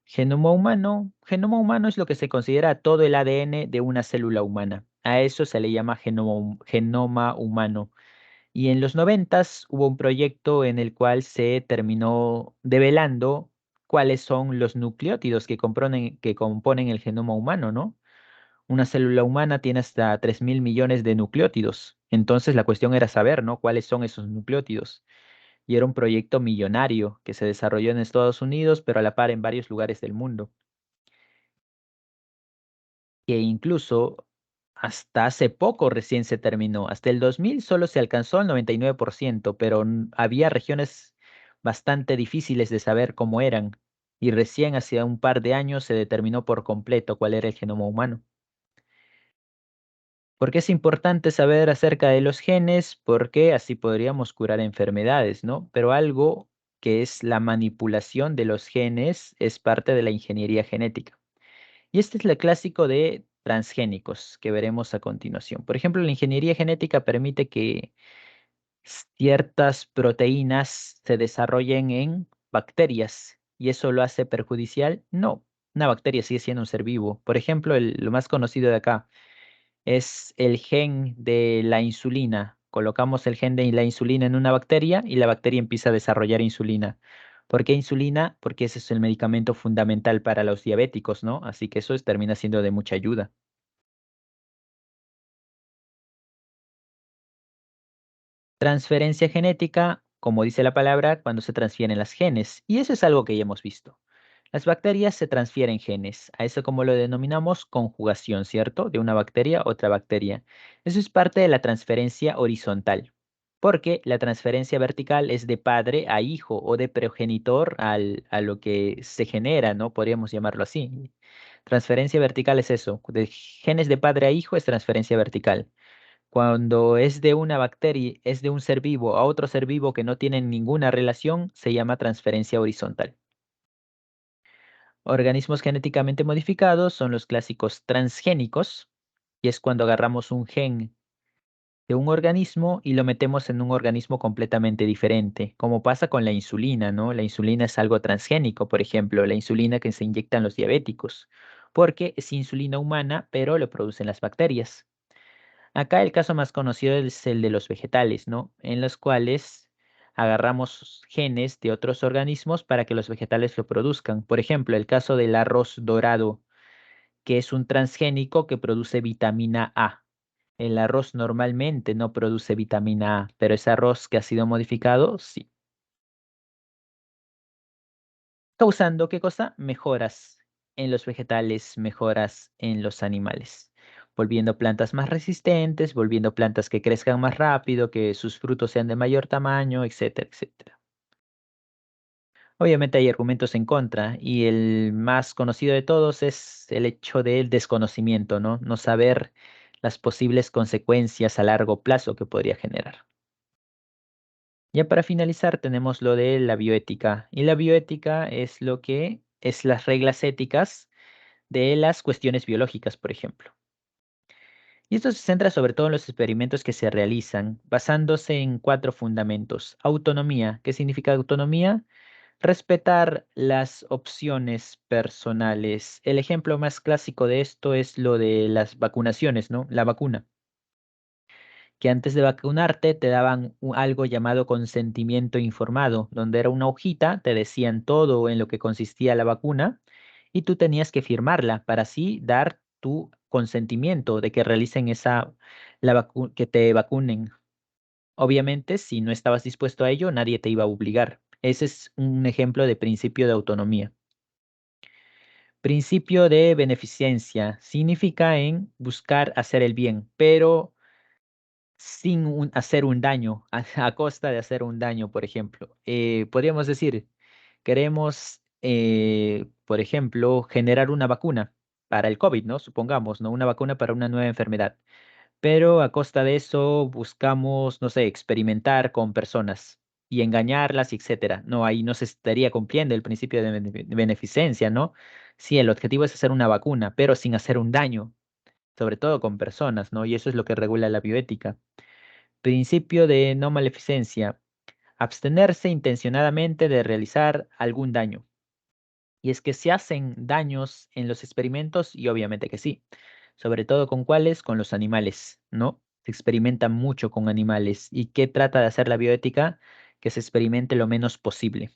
Genoma humano es lo que se considera todo el ADN de una célula humana. A eso se le llama genoma humano. Y en los noventas hubo un proyecto en el cual se terminó develando cuáles son los nucleótidos que componen el genoma humano, ¿no? Una célula humana tiene hasta 3.000 millones de nucleótidos. Entonces la cuestión era saber, ¿no? ¿Cuáles son esos nucleótidos? Y era un proyecto millonario que se desarrolló en Estados Unidos, pero a la par en varios lugares del mundo. Que incluso hasta hace poco recién se terminó. Hasta el 2000 solo se alcanzó el 99%, pero había regiones bastante difíciles de saber cómo eran. Y recién hace un par de años se determinó por completo cuál era el genoma humano. ¿Por qué es importante saber acerca de los genes? Porque así podríamos curar enfermedades, ¿no? Pero algo que es la manipulación de los genes es parte de la ingeniería genética. Y este es el clásico de transgénicos que veremos a continuación. Por ejemplo, la ingeniería genética permite que ciertas proteínas se desarrollen en bacterias. ¿Y eso lo hace perjudicial? No, una bacteria sigue siendo un ser vivo. Por ejemplo, lo más conocido de acá es el gen de la insulina. Colocamos el gen de la insulina en una bacteria y la bacteria empieza a desarrollar insulina. ¿Por qué insulina? Porque ese es el medicamento fundamental para los diabéticos, ¿no? Así que termina siendo de mucha ayuda. Transferencia genética, como dice la palabra, cuando se transfieren las genes. Y eso es algo que ya hemos visto. Las bacterias se transfieren genes. A eso como lo denominamos conjugación, ¿cierto? De una bacteria a otra bacteria. Eso es parte de la transferencia horizontal. Porque la transferencia vertical es de padre a hijo o de progenitor a lo que se genera, ¿no? Podríamos llamarlo así. Transferencia vertical es eso. De genes de padre a hijo es transferencia vertical. Cuando es de una bacteria, es de un ser vivo a otro ser vivo que no tienen ninguna relación, se llama transferencia horizontal. Organismos genéticamente modificados son los clásicos transgénicos, y es cuando agarramos un gen de un organismo y lo metemos en un organismo completamente diferente, como pasa con la insulina, ¿no? La insulina es algo transgénico, por ejemplo, la insulina que se inyectan los diabéticos, porque es insulina humana, pero lo producen las bacterias. Acá el caso más conocido es el de los vegetales, ¿no? En los cuales agarramos genes de otros organismos para que los vegetales lo produzcan. Por ejemplo, el caso del arroz dorado, que es un transgénico que produce vitamina A. El arroz normalmente no produce vitamina A, pero ese arroz que ha sido modificado, sí. Causando, ¿qué cosa? Mejoras. en los vegetales, mejoras en los animales, volviendo plantas más resistentes, volviendo plantas que crezcan más rápido, que sus frutos sean de mayor tamaño, etcétera, etcétera. Obviamente hay argumentos en contra y el más conocido de todos es el hecho del desconocimiento, ¿no? No saber las posibles consecuencias a largo plazo que podría generar. Ya para finalizar tenemos lo de la bioética y la bioética es lo que es las reglas éticas de las cuestiones biológicas, por ejemplo. Y esto se centra sobre todo en los experimentos que se realizan, basándose en cuatro fundamentos. Autonomía. ¿Qué significa autonomía? Respetar las opciones personales. El ejemplo más clásico de esto es lo de las vacunaciones, ¿no? La vacuna, que antes de vacunarte te daban algo llamado consentimiento informado, donde era una hojita, te decían todo en lo que consistía la vacuna y tú tenías que firmarla para así dar tu consentimiento de que realicen que te vacunen. Obviamente, si no estabas dispuesto a ello, nadie te iba a obligar. Ese es un ejemplo de principio de autonomía. Principio de beneficencia significa en buscar hacer el bien, pero sin hacer un daño, a costa de hacer un daño, por ejemplo. Podríamos decir, queremos, por ejemplo, generar una vacuna para el COVID, ¿no? Supongamos, ¿no? Una vacuna para una nueva enfermedad. Pero a costa de eso buscamos, no sé, experimentar con personas y engañarlas, etcétera. No, ahí no se estaría cumpliendo el principio de beneficencia, ¿no? Sí, el objetivo es hacer una vacuna, pero sin hacer un daño, sobre todo con personas, ¿no? Y eso es lo que regula la bioética. Principio de no maleficencia, abstenerse intencionadamente de realizar algún daño. Y es que se hacen daños en los experimentos y obviamente que sí. Sobre todo con cuáles, con los animales, ¿no? Se experimenta mucho con animales. ¿Y qué trata de hacer la bioética? Que se experimente lo menos posible.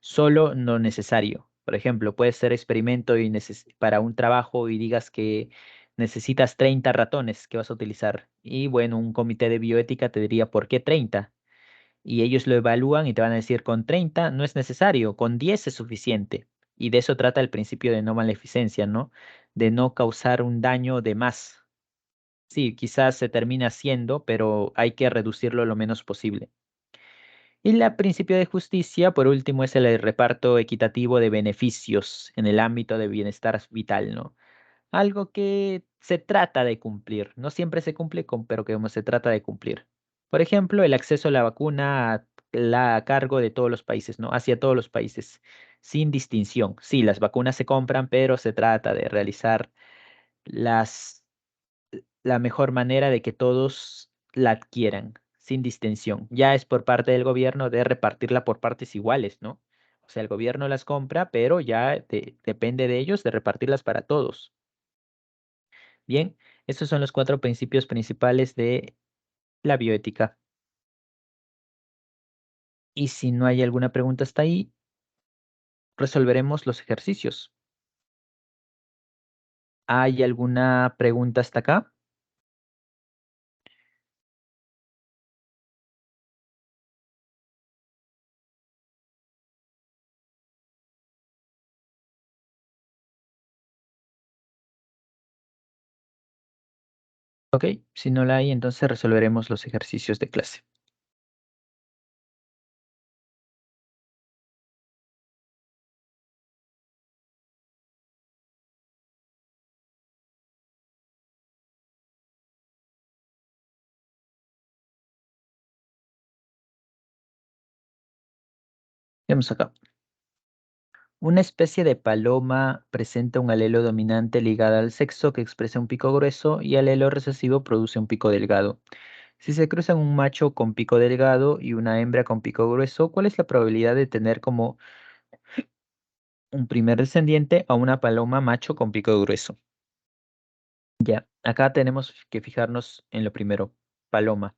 Solo lo necesario. Por ejemplo, puede ser experimento y para un trabajo y digas que necesitas 30 ratones que vas a utilizar. Y bueno, un comité de bioética te diría, ¿por qué 30? Y ellos lo evalúan y te van a decir, con 30 no es necesario, con 10 es suficiente. Y de eso trata el principio de no maleficencia, ¿no? De no causar un daño de más. Sí, quizás se termina haciendo, pero hay que reducirlo lo menos posible. Y el principio de justicia, por último, es el reparto equitativo de beneficios en el ámbito de bienestar vital, ¿no? Algo que se trata de cumplir. No siempre se cumple, pero que se trata de cumplir. Por ejemplo, el acceso a la vacuna a cargo de todos los países, ¿no? Hacia todos los países, sin distinción. Sí, las vacunas se compran, pero se trata de realizar las, la mejor manera de que todos la adquieran, sin distinción. Ya es por parte del gobierno de repartirla por partes iguales, ¿no? O sea, el gobierno las compra, pero ya depende de ellos de repartirlas para todos. Bien, estos son los cuatro principios principales de la bioética. Y si no hay alguna pregunta hasta ahí, resolveremos los ejercicios. ¿Hay alguna pregunta hasta acá? Ok, si no la hay, entonces resolveremos los ejercicios de clase. Vemos acá. Una especie de paloma presenta un alelo dominante ligada al sexo que expresa un pico grueso y alelo recesivo produce un pico delgado. Si se cruzan un macho con pico delgado y una hembra con pico grueso, ¿cuál es la probabilidad de tener como un primer descendiente a una paloma macho con pico grueso? Ya, acá tenemos que fijarnos en lo primero. Paloma,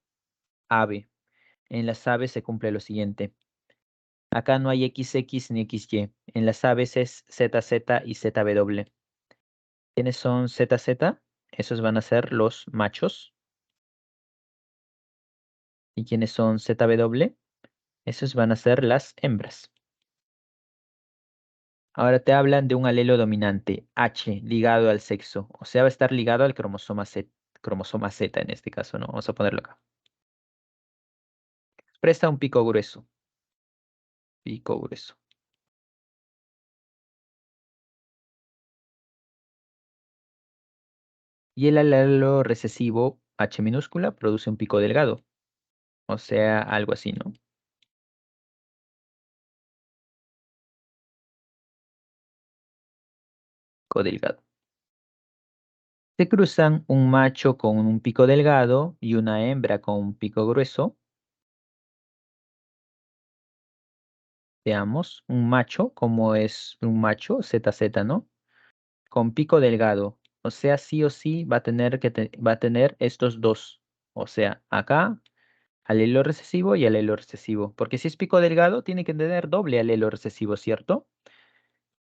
ave. En las aves se cumple lo siguiente. Acá no hay XX ni XY. En las aves es ZZ y ZW. ¿Quiénes son ZZ? Esos van a ser los machos. ¿Y quiénes son ZW? Esos van a ser las hembras. Ahora te hablan de un alelo dominante, H, ligado al sexo. O sea, va a estar ligado al cromosoma Z en este caso, ¿no? Vamos a ponerlo acá. Presta un pico grueso. Pico grueso. Y el alelo recesivo, H minúscula, produce un pico delgado. O sea, algo así, ¿no? Pico delgado. Se cruzan un macho con un pico delgado y una hembra con un pico grueso. Veamos, un macho, como es un macho, ZZ, ¿no? Con pico delgado. O sea, sí o sí va a tener va a tener estos dos. O sea, acá alelo recesivo y alelo recesivo. Porque si es pico delgado, tiene que tener doble alelo recesivo, ¿cierto?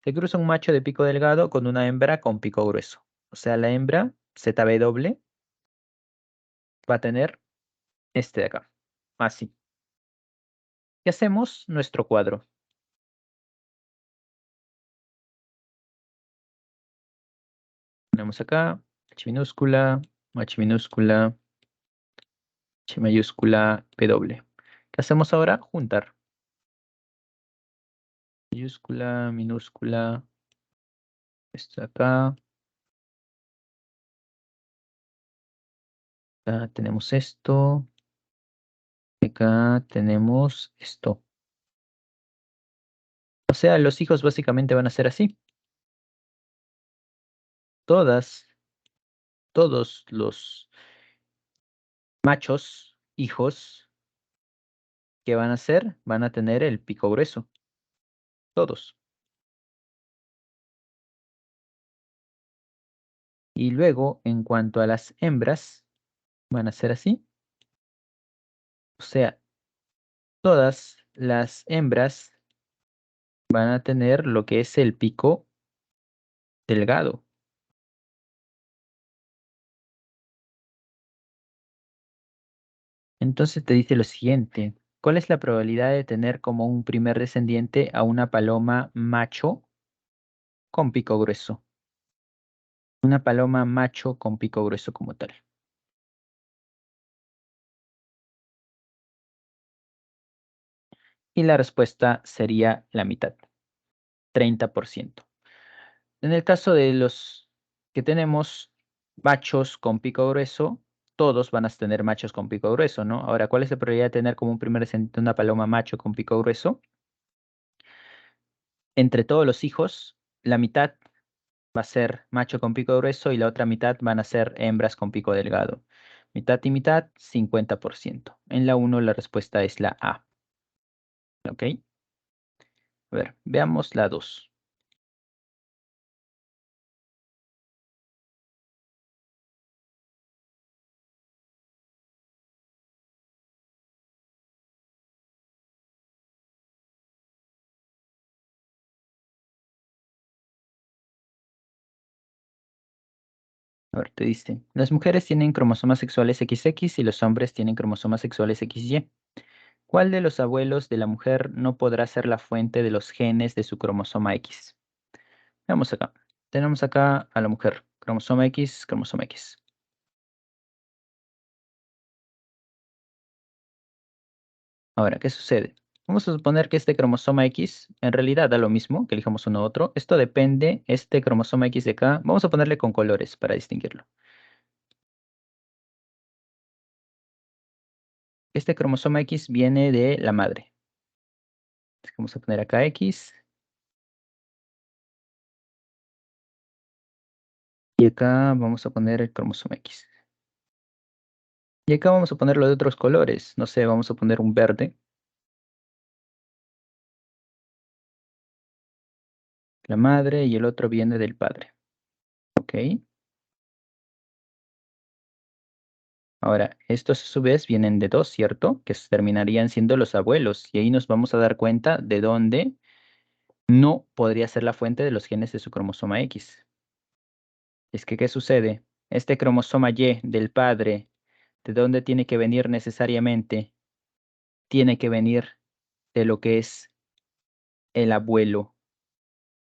Se cruza un macho de pico delgado con una hembra con pico grueso. O sea, la hembra ZB doble va a tener este de acá. Así. Y hacemos nuestro cuadro. Ponemos acá H minúscula, H minúscula, H mayúscula, P doble. ¿Qué hacemos ahora? Juntar. Mayúscula, minúscula, esto de acá. Acá tenemos esto. Acá tenemos esto. O sea, los hijos básicamente van a ser así. Todas, todos los machos, hijos, que van a ser, van a tener el pico grueso. Todos. Y luego, en cuanto a las hembras, van a ser así. O sea, todas las hembras van a tener lo que es el pico delgado. Entonces te dice lo siguiente. ¿Cuál es la probabilidad de tener como un primer descendiente a una paloma macho con pico grueso? Una paloma macho con pico grueso como tal. Y la respuesta sería la mitad, 30%. En el caso de los que tenemos machos con pico grueso, todos van a tener machos con pico grueso, ¿no? Ahora, ¿cuál es la probabilidad de tener como un primer descendiente una paloma macho con pico grueso? Entre todos los hijos, la mitad va a ser macho con pico grueso y la otra mitad van a ser hembras con pico delgado. Mitad y mitad, 50%. En la uno la respuesta es la A. ¿Ok? A ver, veamos la 2. A ver, te dice, las mujeres tienen cromosomas sexuales XX y los hombres tienen cromosomas sexuales XY. ¿Cuál de los abuelos de la mujer no podrá ser la fuente de los genes de su cromosoma X? Veamos acá. Tenemos acá a la mujer, cromosoma X, cromosoma X. Ahora, ¿qué sucede? Vamos a suponer que este cromosoma X en realidad da lo mismo, que elijamos uno u otro. Esto depende, este cromosoma X de acá, vamos a ponerle con colores para distinguirlo. Este cromosoma X viene de la madre. Vamos a poner acá X y acá vamos a poner el cromosoma X. Y acá vamos a ponerlo de otros colores. No sé, vamos a poner un verde. La madre y el otro viene del padre. ¿Ok? Ahora, estos a su vez vienen de dos, ¿cierto? Que terminarían siendo los abuelos. Y ahí nos vamos a dar cuenta de dónde no podría ser la fuente de los genes de su cromosoma X. Es que, ¿qué sucede? Este cromosoma Y del padre, ¿de dónde tiene que venir necesariamente? Tiene que venir de lo que es el abuelo.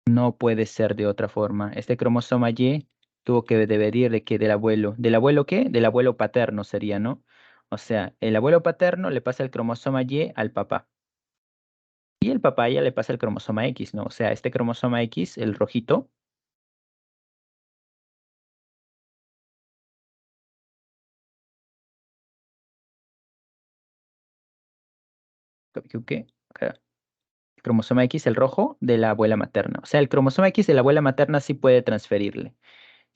No puede ser de otra forma. Este cromosoma Y tuvo que venir de que del abuelo. ¿Del abuelo qué? Del abuelo paterno sería, ¿no? O sea, el abuelo paterno le pasa el cromosoma Y al papá. Y el papá ya le pasa el cromosoma X, ¿no? O sea, este cromosoma X, el rojito, ¿qué? Acá. El cromosoma X, el rojo, de la abuela materna. O sea, el cromosoma X de la abuela materna sí puede transferirle.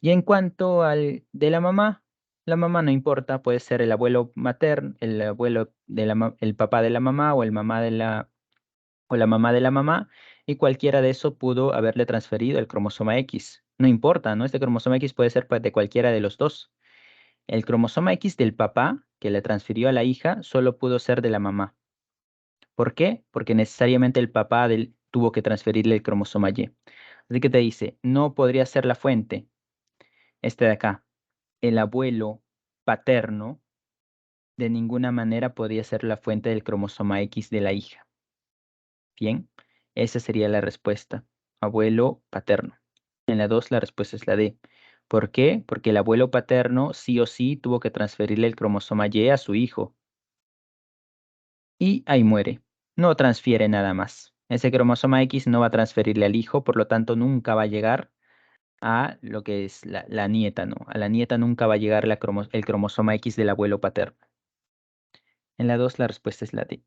Y en cuanto al de la mamá no importa, puede ser el abuelo materno, el abuelo de el papá de la mamá o el mamá de o la mamá de la mamá, y cualquiera de eso pudo haberle transferido el cromosoma X. No importa, ¿no? Este cromosoma X puede ser pues, de cualquiera de los dos. El cromosoma X del papá que le transfirió a la hija solo pudo ser de la mamá. ¿Por qué? Porque necesariamente el papá tuvo que transferirle el cromosoma Y. Así que te dice, no podría ser la fuente, este de acá. El abuelo paterno de ninguna manera podía ser la fuente del cromosoma X de la hija. Bien, esa sería la respuesta. Abuelo paterno. En la 2 la respuesta es la D. ¿Por qué? Porque el abuelo paterno sí o sí tuvo que transferirle el cromosoma Y a su hijo. Y ahí muere. No transfiere nada más. Ese cromosoma X no va a transferirle al hijo, por lo tanto nunca va a llegar a lo que es la nieta, ¿no? A la nieta nunca va a llegar el cromosoma X del abuelo paterno. En la 2 la respuesta es la D.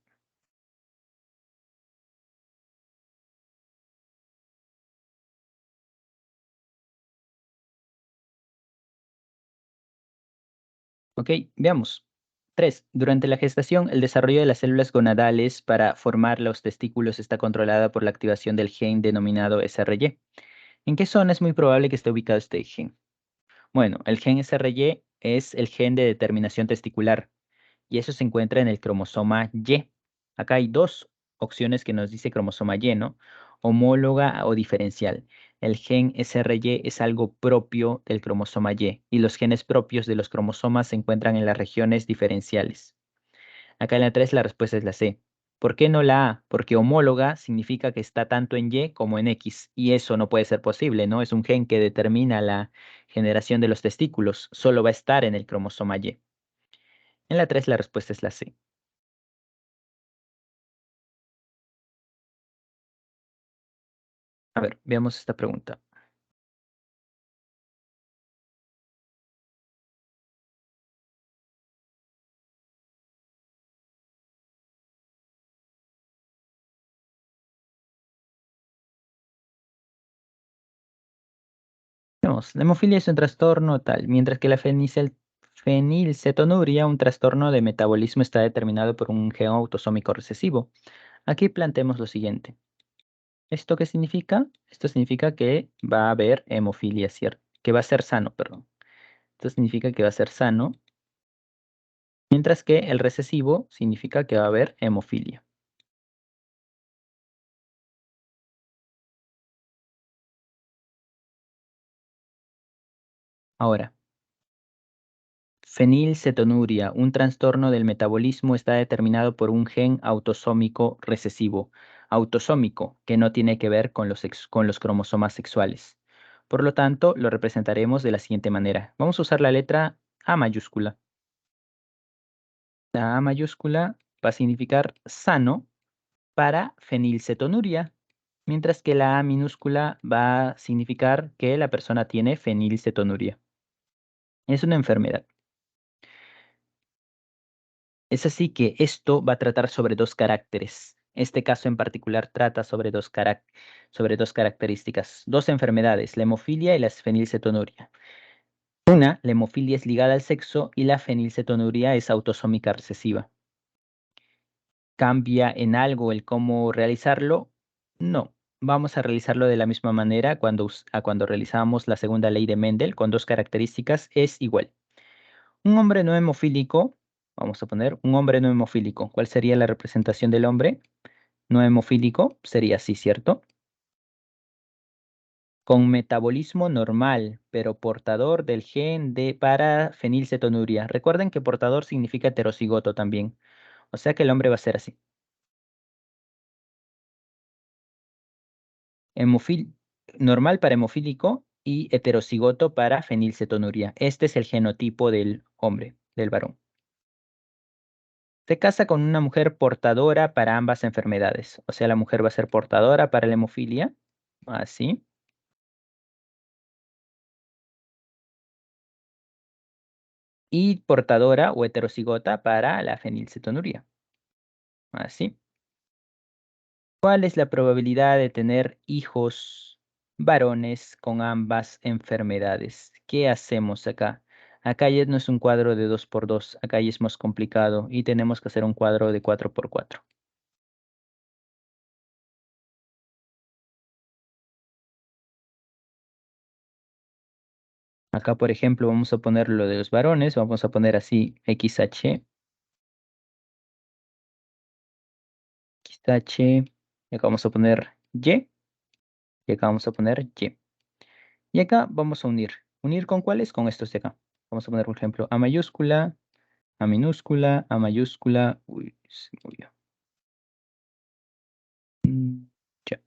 Ok, veamos. 3. Durante la gestación, el desarrollo de las células gonadales para formar los testículos está controlada por la activación del gen denominado SRY. ¿En qué zona es muy probable que esté ubicado este gen? Bueno, el gen SRY es el gen de determinación testicular y eso se encuentra en el cromosoma Y. Acá hay dos opciones que nos dice cromosoma Y, ¿no? Homóloga o diferencial. El gen SRY es algo propio del cromosoma y los genes propios de los cromosomas se encuentran en las regiones diferenciales. Acá en la 3 la respuesta es la C. ¿Por qué no la A? Porque homóloga significa que está tanto en Y como en X, y eso no puede ser posible, ¿no? Es un gen que determina la generación de los testículos, solo va a estar en el cromosoma Y. En la 3 la respuesta es la C. A ver, veamos esta pregunta. Veamos, la hemofilia es un trastorno tal, mientras que la fenilcetonuria, un trastorno de metabolismo, está determinado por un gen autosómico recesivo. Aquí planteemos lo siguiente. ¿Esto qué significa? Esto significa que va a haber hemofilia, ¿cierto? Que va a ser sano, perdón. Esto significa que va a ser sano, mientras que el recesivo significa que va a haber hemofilia. Ahora, fenilcetonuria, un trastorno del metabolismo, está determinado por un gen autosómico recesivo. Autosómico, que no tiene que ver con con los cromosomas sexuales. Por lo tanto, lo representaremos de la siguiente manera. Vamos a usar la letra A mayúscula. La A mayúscula va a significar sano para fenilcetonuria, mientras que la A minúscula va a significar que la persona tiene fenilcetonuria. Es una enfermedad. Es así que esto va a tratar sobre dos caracteres. Este caso en particular trata sobre sobre dos características, dos enfermedades, la hemofilia y la fenilcetonuria. Una, la hemofilia es ligada al sexo y la fenilcetonuria es autosómica recesiva. ¿Cambia en algo el cómo realizarlo? No. Vamos a realizarlo de la misma manera cuando realizamos la segunda ley de Mendel con dos características, es igual. Un hombre no hemofílico, vamos a poner un hombre no hemofílico. ¿Cuál sería la representación del hombre no hemofílico? Sería así, ¿cierto? Con metabolismo normal, pero portador del gen de para fenilcetonuria. Recuerden que portador significa heterocigoto también. O sea que el hombre va a ser así. Hemofil normal para hemofílico y heterocigoto para fenilcetonuria. Este es el genotipo del hombre, del varón. Se casa con una mujer portadora para ambas enfermedades. O sea, la mujer va a ser portadora para la hemofilia, así, y portadora o heterocigota para la fenilcetonuria, así. ¿Cuál es la probabilidad de tener hijos varones con ambas enfermedades? ¿Qué hacemos acá? Acá ya no es un cuadro de 2 por 2, acá ya es más complicado y tenemos que hacer un cuadro de 4 por 4. Acá, por ejemplo, vamos a poner lo de los varones, vamos a poner así XH, XH, y acá vamos a poner y acá vamos a poner Y. Y acá vamos a unir. ¿Unir con cuáles? Con estos de acá. Vamos a poner, por ejemplo, A mayúscula, A minúscula, A mayúscula. Uy, se movió. Ya.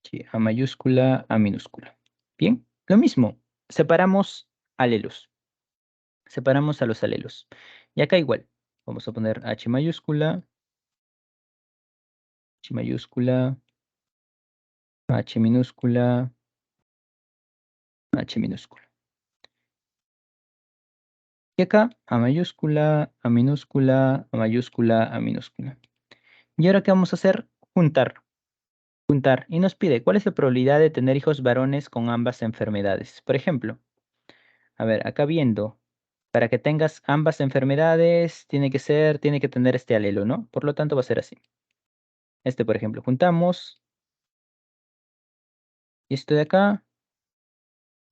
Sí, A mayúscula, A minúscula. Bien, lo mismo. Separamos alelos. Separamos a los alelos. Y acá igual. Vamos a poner H mayúscula, H minúscula, H minúscula. Y acá A mayúscula, A minúscula, A mayúscula, A minúscula. ¿Y ahora qué vamos a hacer? Juntar. Juntar. Y nos pide, ¿cuál es la probabilidad de tener hijos varones con ambas enfermedades? Por ejemplo, a ver, acá viendo, para que tengas ambas enfermedades, tiene que tener este alelo, ¿no? Por lo tanto, va a ser así. Este, por ejemplo, juntamos. Y esto de acá,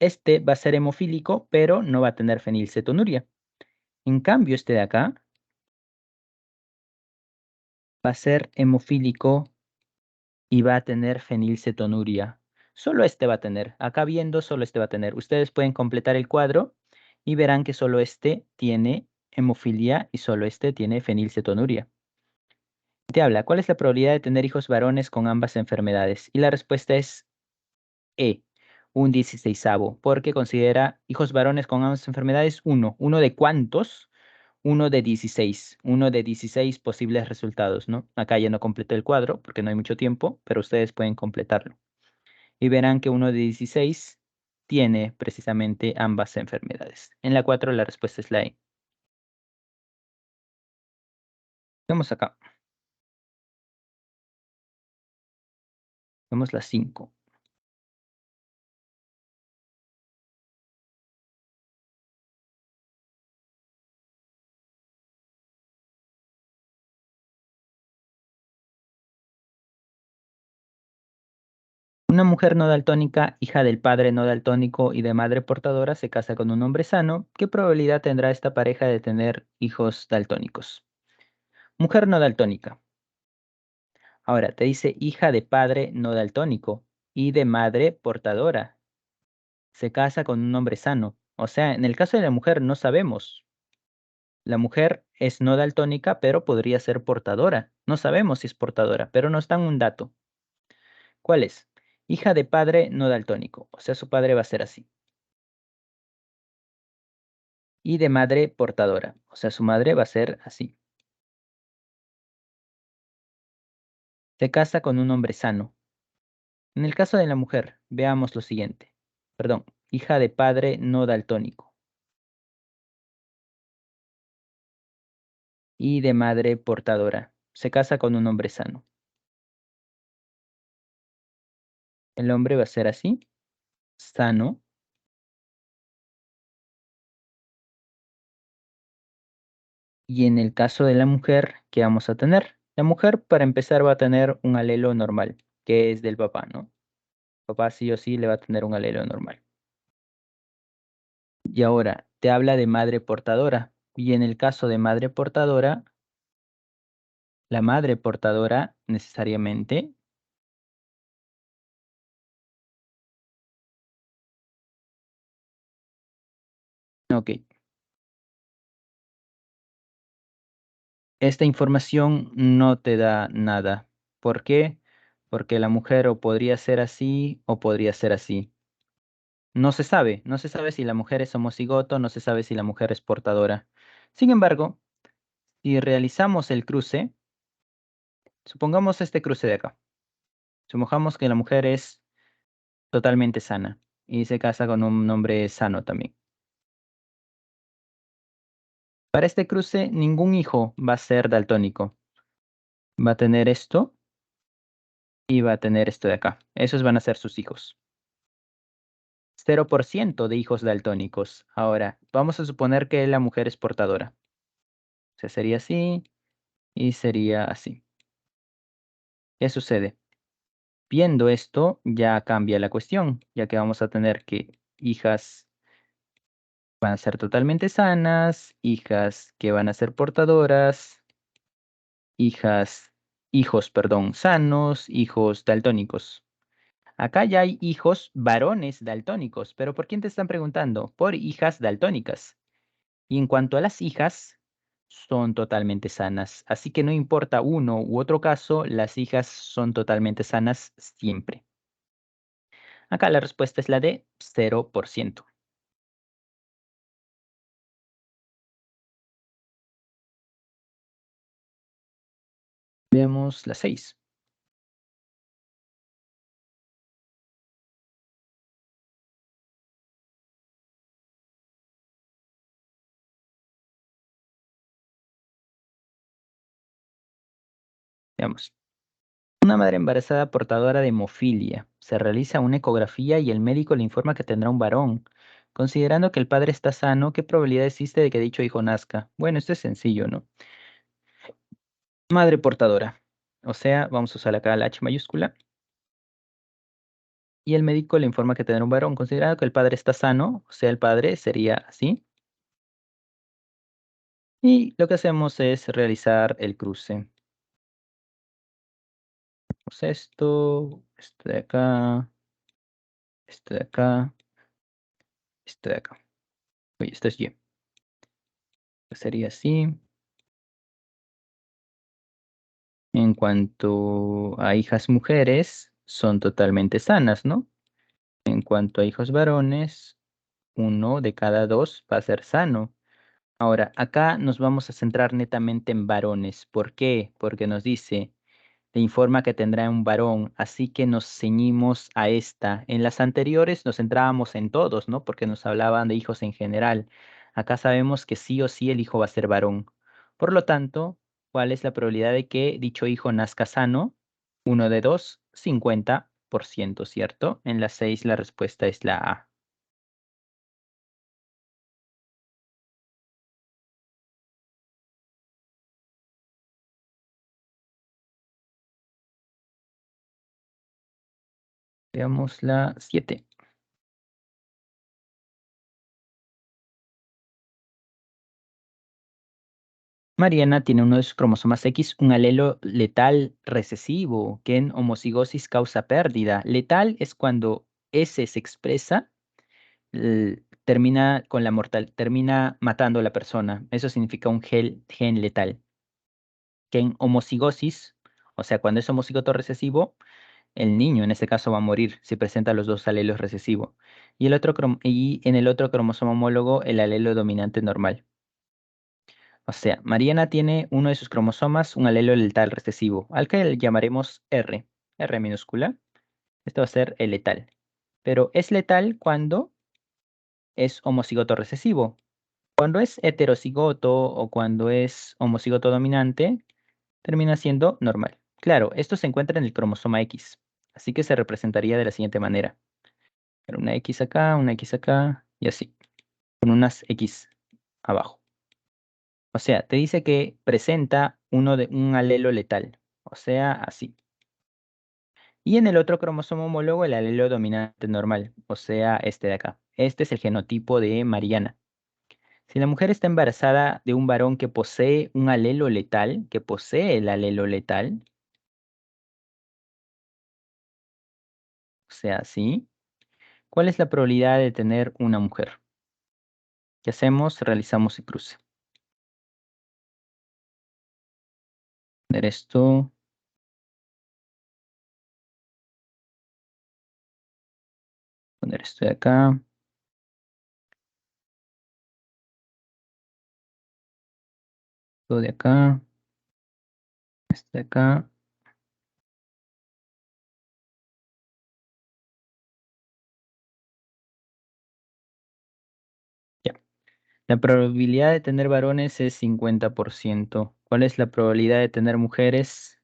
este va a ser hemofílico, pero no va a tener fenilcetonuria. En cambio, este de acá va a ser hemofílico y va a tener fenilcetonuria. Solo este va a tener. Acá viendo, solo este va a tener. Ustedes pueden completar el cuadro y verán que solo este tiene hemofilia y solo este tiene fenilcetonuria. Te habla, ¿cuál es la probabilidad de tener hijos varones con ambas enfermedades? Y la respuesta es E, un 16avo, porque considera hijos varones con ambas enfermedades uno. ¿Uno de cuántos? Uno de 16. Uno de 16 posibles resultados, ¿no? Acá ya no completé el cuadro porque no hay mucho tiempo, pero ustedes pueden completarlo. Y verán que uno de 16 tiene precisamente ambas enfermedades. En la 4 la respuesta es la E. Vamos acá. Vamos la 5. Una mujer no daltónica, hija del padre no daltónico y de madre portadora, se casa con un hombre sano. ¿Qué probabilidad tendrá esta pareja de tener hijos daltónicos? Mujer no daltónica. Ahora, te dice hija de padre no daltónico y de madre portadora. Se casa con un hombre sano. O sea, en el caso de la mujer no sabemos. La mujer es no daltónica, pero podría ser portadora. No sabemos si es portadora, pero nos dan un dato. ¿Cuál es? Hija de padre no daltónico. O sea, su padre va a ser así. Y de madre portadora. O sea, su madre va a ser así. Se casa con un hombre sano. En el caso de la mujer, veamos lo siguiente. Perdón, hija de padre no daltónico. Y de madre portadora. Se casa con un hombre sano. El hombre va a ser así, sano. Y en el caso de la mujer, ¿qué vamos a tener? La mujer, para empezar, va a tener un alelo normal, que es del papá, ¿no? Papá sí o sí le va a tener un alelo normal. Y ahora, te habla de madre portadora. Y en el caso de madre portadora, la madre portadora necesariamente, ok, esta información no te da nada. ¿Por qué? Porque la mujer o podría ser así o podría ser así. No se sabe si la mujer es homocigoto, no se sabe si la mujer es portadora. Sin embargo, si realizamos el cruce, supongamos este cruce de acá. Supongamos que la mujer es totalmente sana y se casa con un hombre sano también. Para este cruce, ningún hijo va a ser daltónico. Va a tener esto y va a tener esto de acá. Esos van a ser sus hijos. 0% de hijos daltónicos. Ahora, vamos a suponer que la mujer es portadora. O sea, sería así y sería así. ¿Qué sucede? Viendo esto, ya cambia la cuestión, ya que vamos a tener que hijas van a ser totalmente sanas, hijas que van a ser portadoras, hijos, perdón, sanos, hijos daltónicos. Acá ya hay hijos varones daltónicos, pero ¿por quién te están preguntando? Por hijas daltónicas. Y en cuanto a las hijas, son totalmente sanas. Así que no importa uno u otro caso, las hijas son totalmente sanas siempre. Acá la respuesta es la de 0%. Veamos la 6. Veamos. Una madre embarazada portadora de hemofilia. Se realiza una ecografía y el médico le informa que tendrá un varón. Considerando que el padre está sano, ¿qué probabilidad existe de que dicho hijo nazca? Bueno, esto es sencillo, ¿no? Madre portadora. O sea, vamos a usar acá la H mayúscula. Y el médico le informa que tendrá un varón. Considerando que el padre está sano, o sea, el padre sería así. Y lo que hacemos es realizar el cruce. Hacemos esto de acá, esto de acá, esto de acá. Oye, esto es Y. Sería así. En cuanto a hijas mujeres, son totalmente sanas, ¿no? En cuanto a hijos varones, uno de cada dos va a ser sano. Ahora, acá nos vamos a centrar netamente en varones. ¿Por qué? Porque nos dice, te informa que tendrá un varón, así que nos ceñimos a esta. En las anteriores nos centrábamos en todos, ¿no? Porque nos hablaban de hijos en general. Acá sabemos que sí o sí el hijo va a ser varón. Por lo tanto, ¿cuál es la probabilidad de que dicho hijo nazca sano? Uno de dos, 50%, ¿cierto? En las 6 la respuesta es la A. Veamos la 7. Mariana tiene uno de sus cromosomas X, un alelo letal recesivo, que en homocigosis causa pérdida. Letal es cuando S se expresa, termina con la termina matando a la persona. Eso significa un gen letal. Que en homocigosis, o sea, cuando es homocigoto recesivo, el niño en este caso va a morir si presenta los dos alelos recesivos. Y en el otro cromosoma homólogo, el alelo dominante normal. O sea, Mariana tiene uno de sus cromosomas, un alelo letal recesivo, al que le llamaremos R, R minúscula. Esto va a ser el letal. Pero es letal cuando es homocigoto recesivo. Cuando es heterocigoto o cuando es homocigoto dominante, termina siendo normal. Claro, esto se encuentra en el cromosoma X, así que se representaría de la siguiente manera. Una X acá y así, con unas X abajo. O sea, te dice que presenta un alelo letal, o sea, así. Y en el otro cromosoma homólogo, el alelo dominante normal, o sea, este de acá. Este es el genotipo de Mariana. Si la mujer está embarazada de un varón que posee un alelo letal, que posee el alelo letal, o sea, así, ¿cuál es la probabilidad de tener una mujer? ¿Qué hacemos? Realizamos el cruce. Ver esto. poner esto de acá, esto de acá, esto de acá. Ya. La probabilidad de tener varones es 50%. ¿Cuál es la probabilidad de tener mujeres?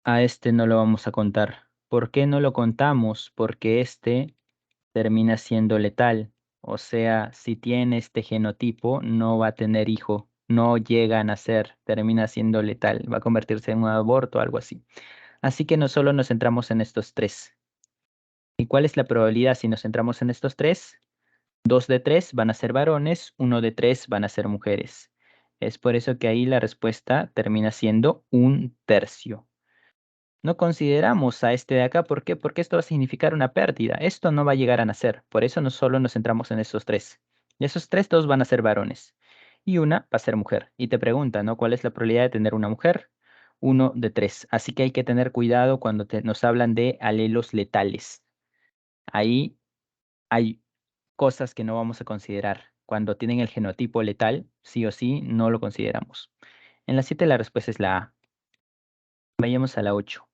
A este no lo vamos a contar. ¿Por qué no lo contamos? Porque este termina siendo letal. O sea, si tiene este genotipo, no va a tener hijo, no llega a nacer, termina siendo letal, va a convertirse en un aborto o algo así. Así que no solo nos centramos en estos tres. ¿Y cuál es la probabilidad si nos centramos en estos tres? Dos de tres van a ser varones, uno de tres van a ser mujeres. Es por eso que ahí la respuesta termina siendo un tercio. No consideramos a este de acá, ¿por qué? Porque esto va a significar una pérdida. Esto no va a llegar a nacer. Por eso no solo nos centramos en estos tres. Y esos tres, dos van a ser varones. Y una va a ser mujer. Y te pregunta, ¿no? ¿Cuál es la probabilidad de tener una mujer? Uno de tres. Así que hay que tener cuidado cuando nos hablan de alelos letales. Ahí hay cosas que no vamos a considerar. Cuando tienen el genotipo letal, sí o sí, no lo consideramos. En la 7 la respuesta es la A. Vayamos a la 8.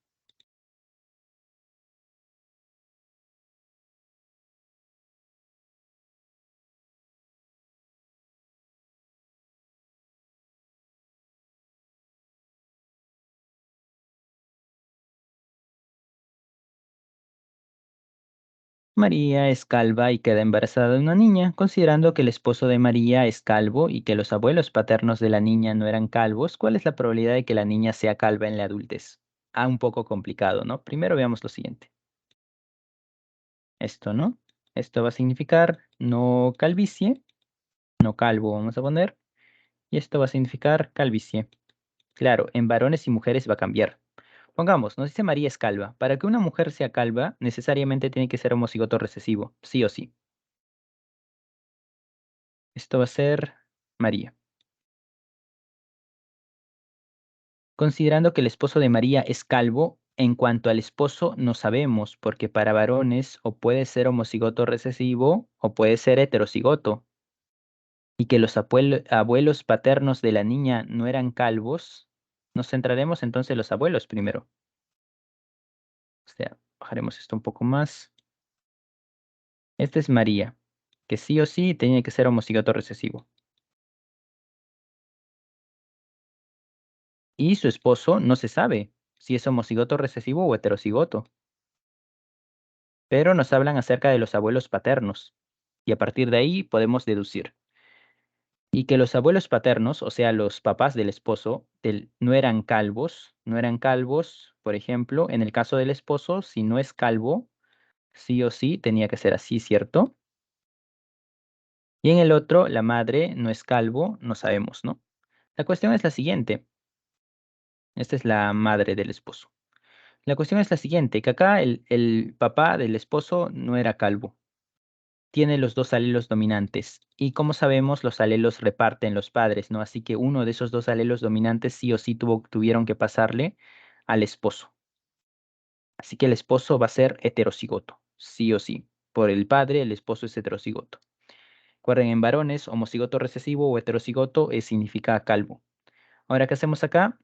María es calva y queda embarazada de una niña, considerando que el esposo de María es calvo y que los abuelos paternos de la niña no eran calvos. ¿Cuál es la probabilidad de que la niña sea calva en la adultez? Ah, un poco complicado, ¿no? Primero veamos lo siguiente. Esto, ¿no? Esto va a significar no calvicie, no calvo, vamos a poner. Y esto va a significar calvicie. Claro, en varones y mujeres va a cambiar. Pongamos, nos dice María es calva. Para que una mujer sea calva, necesariamente tiene que ser homocigoto recesivo, sí o sí. Esto va a ser María. Considerando que el esposo de María es calvo, en cuanto al esposo no sabemos, porque para varones o puede ser homocigoto recesivo o puede ser heterocigoto, y que los abuelos paternos de la niña no eran calvos, nos centraremos entonces en los abuelos primero. O sea, bajaremos esto un poco más. Esta es María, que sí o sí tenía que ser homocigoto recesivo. Y su esposo no se sabe si es homocigoto recesivo o heterocigoto, pero nos hablan acerca de los abuelos paternos. Y a partir de ahí podemos deducir. Y que los abuelos paternos, o sea, los papás del esposo, no eran calvos, no eran calvos, por ejemplo, en el caso del esposo, si no es calvo, sí o sí tenía que ser así, ¿cierto? Y en el otro, la madre no es calvo, no sabemos, ¿no? La cuestión es la siguiente. Esta es la madre del esposo. La cuestión es la siguiente, que acá el papá del esposo no era calvo. Tiene los dos alelos dominantes. Y como sabemos, los alelos reparten los padres, ¿no? Así que uno de esos dos alelos dominantes sí o sí tuvieron que pasarle al esposo. Así que el esposo va a ser heterocigoto, sí o sí. Por el padre, el esposo es heterocigoto. Recuerden, en varones, homocigoto recesivo o heterocigoto significa calvo. Ahora, ¿qué hacemos acá?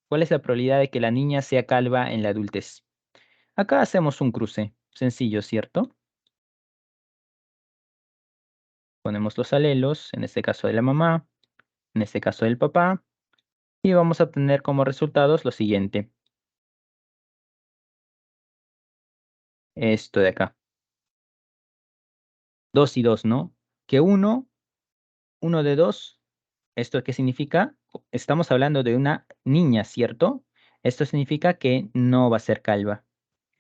¿Cuál es la probabilidad de que la niña sea calva en la adultez? Acá hacemos un cruce, sencillo, ¿cierto? Ponemos los alelos, en este caso de la mamá, en este caso del papá, y vamos a obtener como resultados lo siguiente. Esto de acá. 2 y 2, ¿no? Que uno de 2, ¿esto qué significa? Estamos hablando de una niña, ¿cierto? Esto significa que no va a ser calva.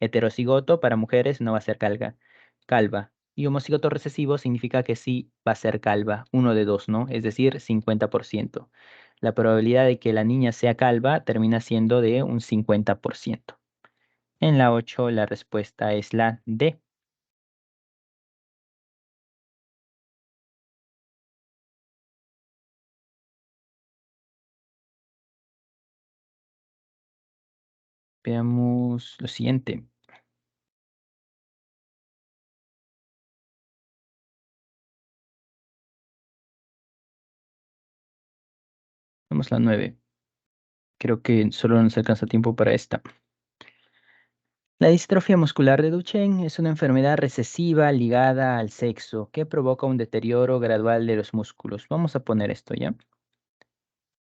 Heterocigoto para mujeres no va a ser calva. Y homocigoto recesivo significa que sí va a ser calva, uno de 2, ¿no? Es decir, 50%. La probabilidad de que la niña sea calva termina siendo de un 50%. En la 8 la respuesta es la D. Veamos lo siguiente. Vamos la 9. Creo que solo nos alcanza tiempo para esta. La distrofia muscular de Duchenne es una enfermedad recesiva ligada al sexo que provoca un deterioro gradual de los músculos. Vamos a poner esto ya.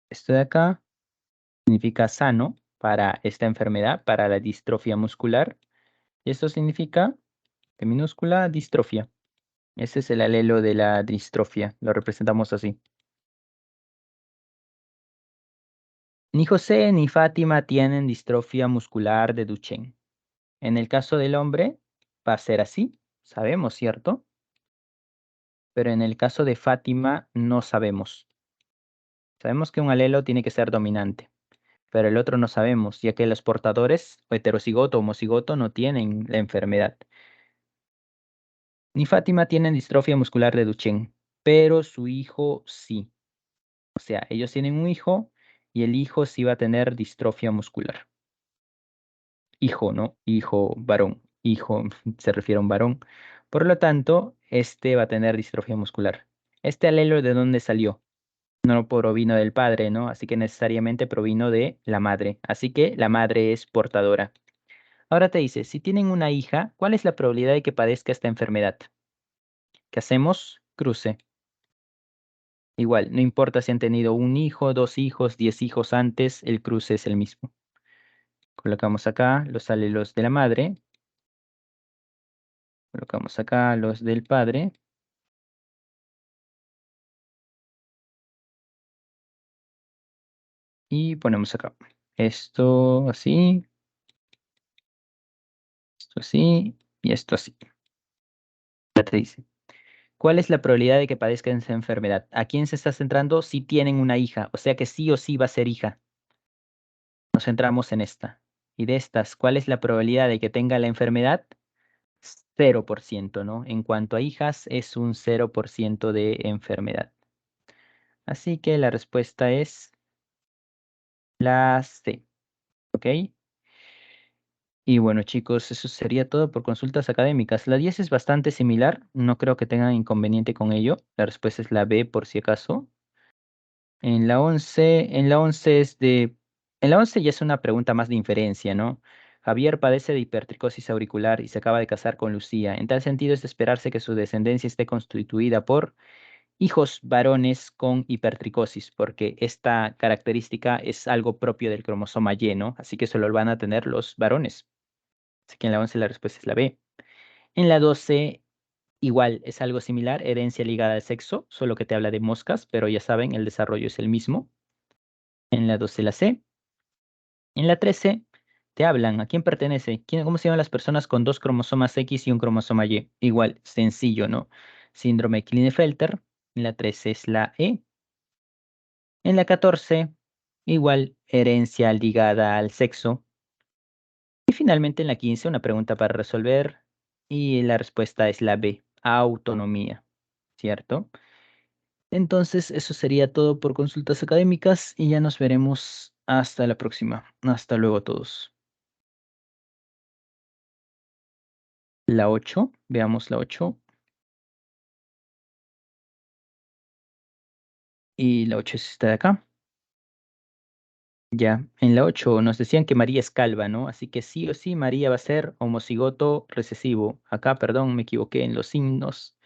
Esto de acá significa sano para esta enfermedad, para la distrofia muscular. Y esto significa, de minúscula, distrofia. Ese es el alelo de la distrofia. Lo representamos así. Ni José ni Fátima tienen distrofia muscular de Duchenne. En el caso del hombre, va a ser así, sabemos, ¿cierto? Pero en el caso de Fátima, no sabemos. Sabemos que un alelo tiene que ser dominante, pero el otro no sabemos, ya que los portadores, o heterocigoto o homocigoto, no tienen la enfermedad. Ni Fátima tienen distrofia muscular de Duchenne, pero su hijo sí. O sea, ellos tienen un hijo y el hijo sí va a tener distrofia muscular. Hijo, ¿no? Hijo varón. Hijo se refiere a un varón. Por lo tanto, este va a tener distrofia muscular. ¿Este alelo de dónde salió? No provino del padre, ¿no? Así que necesariamente provino de la madre. Así que la madre es portadora. Ahora te dice, si tienen una hija, ¿cuál es la probabilidad de que padezca esta enfermedad? ¿Qué hacemos? Cruce. Igual, no importa si han tenido un hijo, dos hijos, 10 hijos antes, el cruce es el mismo. Colocamos acá los alelos de la madre. Colocamos acá los del padre. Y ponemos acá. Esto así y esto así. Ya te dice. ¿Cuál es la probabilidad de que padezcan esa enfermedad? ¿A quién se está centrando? Si tienen una hija, o sea que sí o sí va a ser hija. Nos centramos en esta. Y de estas, ¿cuál es la probabilidad de que tenga la enfermedad? 0%, ¿no? En cuanto a hijas, es un 0% de enfermedad. Así que la respuesta es la C, ¿ok? Y bueno, chicos, eso sería todo por consultas académicas. La 10 es bastante similar, no creo que tengan inconveniente con ello. La respuesta es la B por si acaso. En la 11 ya es una pregunta más de inferencia, ¿no? Javier padece de hipertricosis auricular y se acaba de casar con Lucía. En tal sentido es de esperarse que su descendencia esté constituida por hijos varones con hipertricosis, porque esta característica es algo propio del cromosoma Y, ¿no? Así que solo lo van a tener los varones. Así que en la 11 la respuesta es la B. En la 12 igual es algo similar, herencia ligada al sexo, solo que te habla de moscas, pero ya saben, el desarrollo es el mismo. En la 12 la C. En la 13 te hablan a quién pertenece, cómo se llaman las personas con dos cromosomas X y un cromosoma Y. Igual, sencillo, ¿no? Síndrome de Klinefelter. En la 13 es la E. En la 14, igual, herencia ligada al sexo. Y finalmente en la 15, una pregunta para resolver. Y la respuesta es la B, autonomía, ¿cierto? Entonces, eso sería todo por consultas académicas y ya nos veremos hasta la próxima. Hasta luego a todos. La 8, veamos la 8. Y la 8 es esta de acá. Ya, en la 8 nos decían que María es calva, ¿no? Así que sí o sí María va a ser homocigoto recesivo. Acá, perdón, me equivoqué en los signos.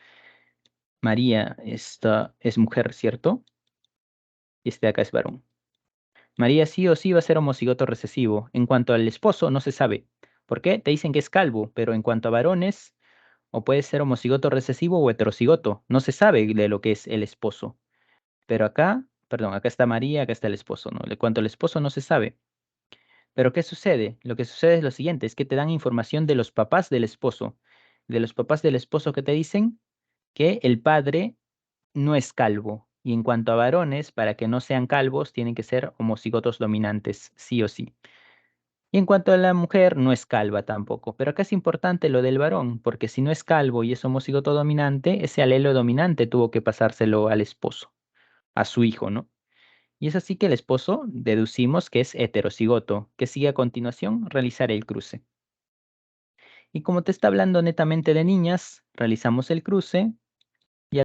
María, esta es mujer, ¿cierto? Y este de acá es varón. María sí o sí va a ser homocigoto recesivo. En cuanto al esposo, no se sabe. ¿Por qué? Te dicen que es calvo, pero en cuanto a varones, o puede ser homocigoto recesivo o heterocigoto. No se sabe de lo que es el esposo. Pero acá, perdón, acá está María, acá está el esposo, ¿no? En cuanto al esposo, no se sabe. Pero ¿qué sucede? Lo que sucede es lo siguiente, es que te dan información de los papás del esposo. De los papás del esposo que te dicen que el padre no es calvo. Y en cuanto a varones, para que no sean calvos, tienen que ser homocigotos dominantes, sí o sí. Y en cuanto a la mujer, no es calva tampoco. Pero acá es importante lo del varón, porque si no es calvo y es homocigoto dominante, ese alelo dominante tuvo que pasárselo al esposo, a su hijo, ¿no? Y es así que el esposo deducimos que es heterocigoto, que sigue a continuación realizar el cruce. Y como te está hablando netamente de niñas, realizamos el cruce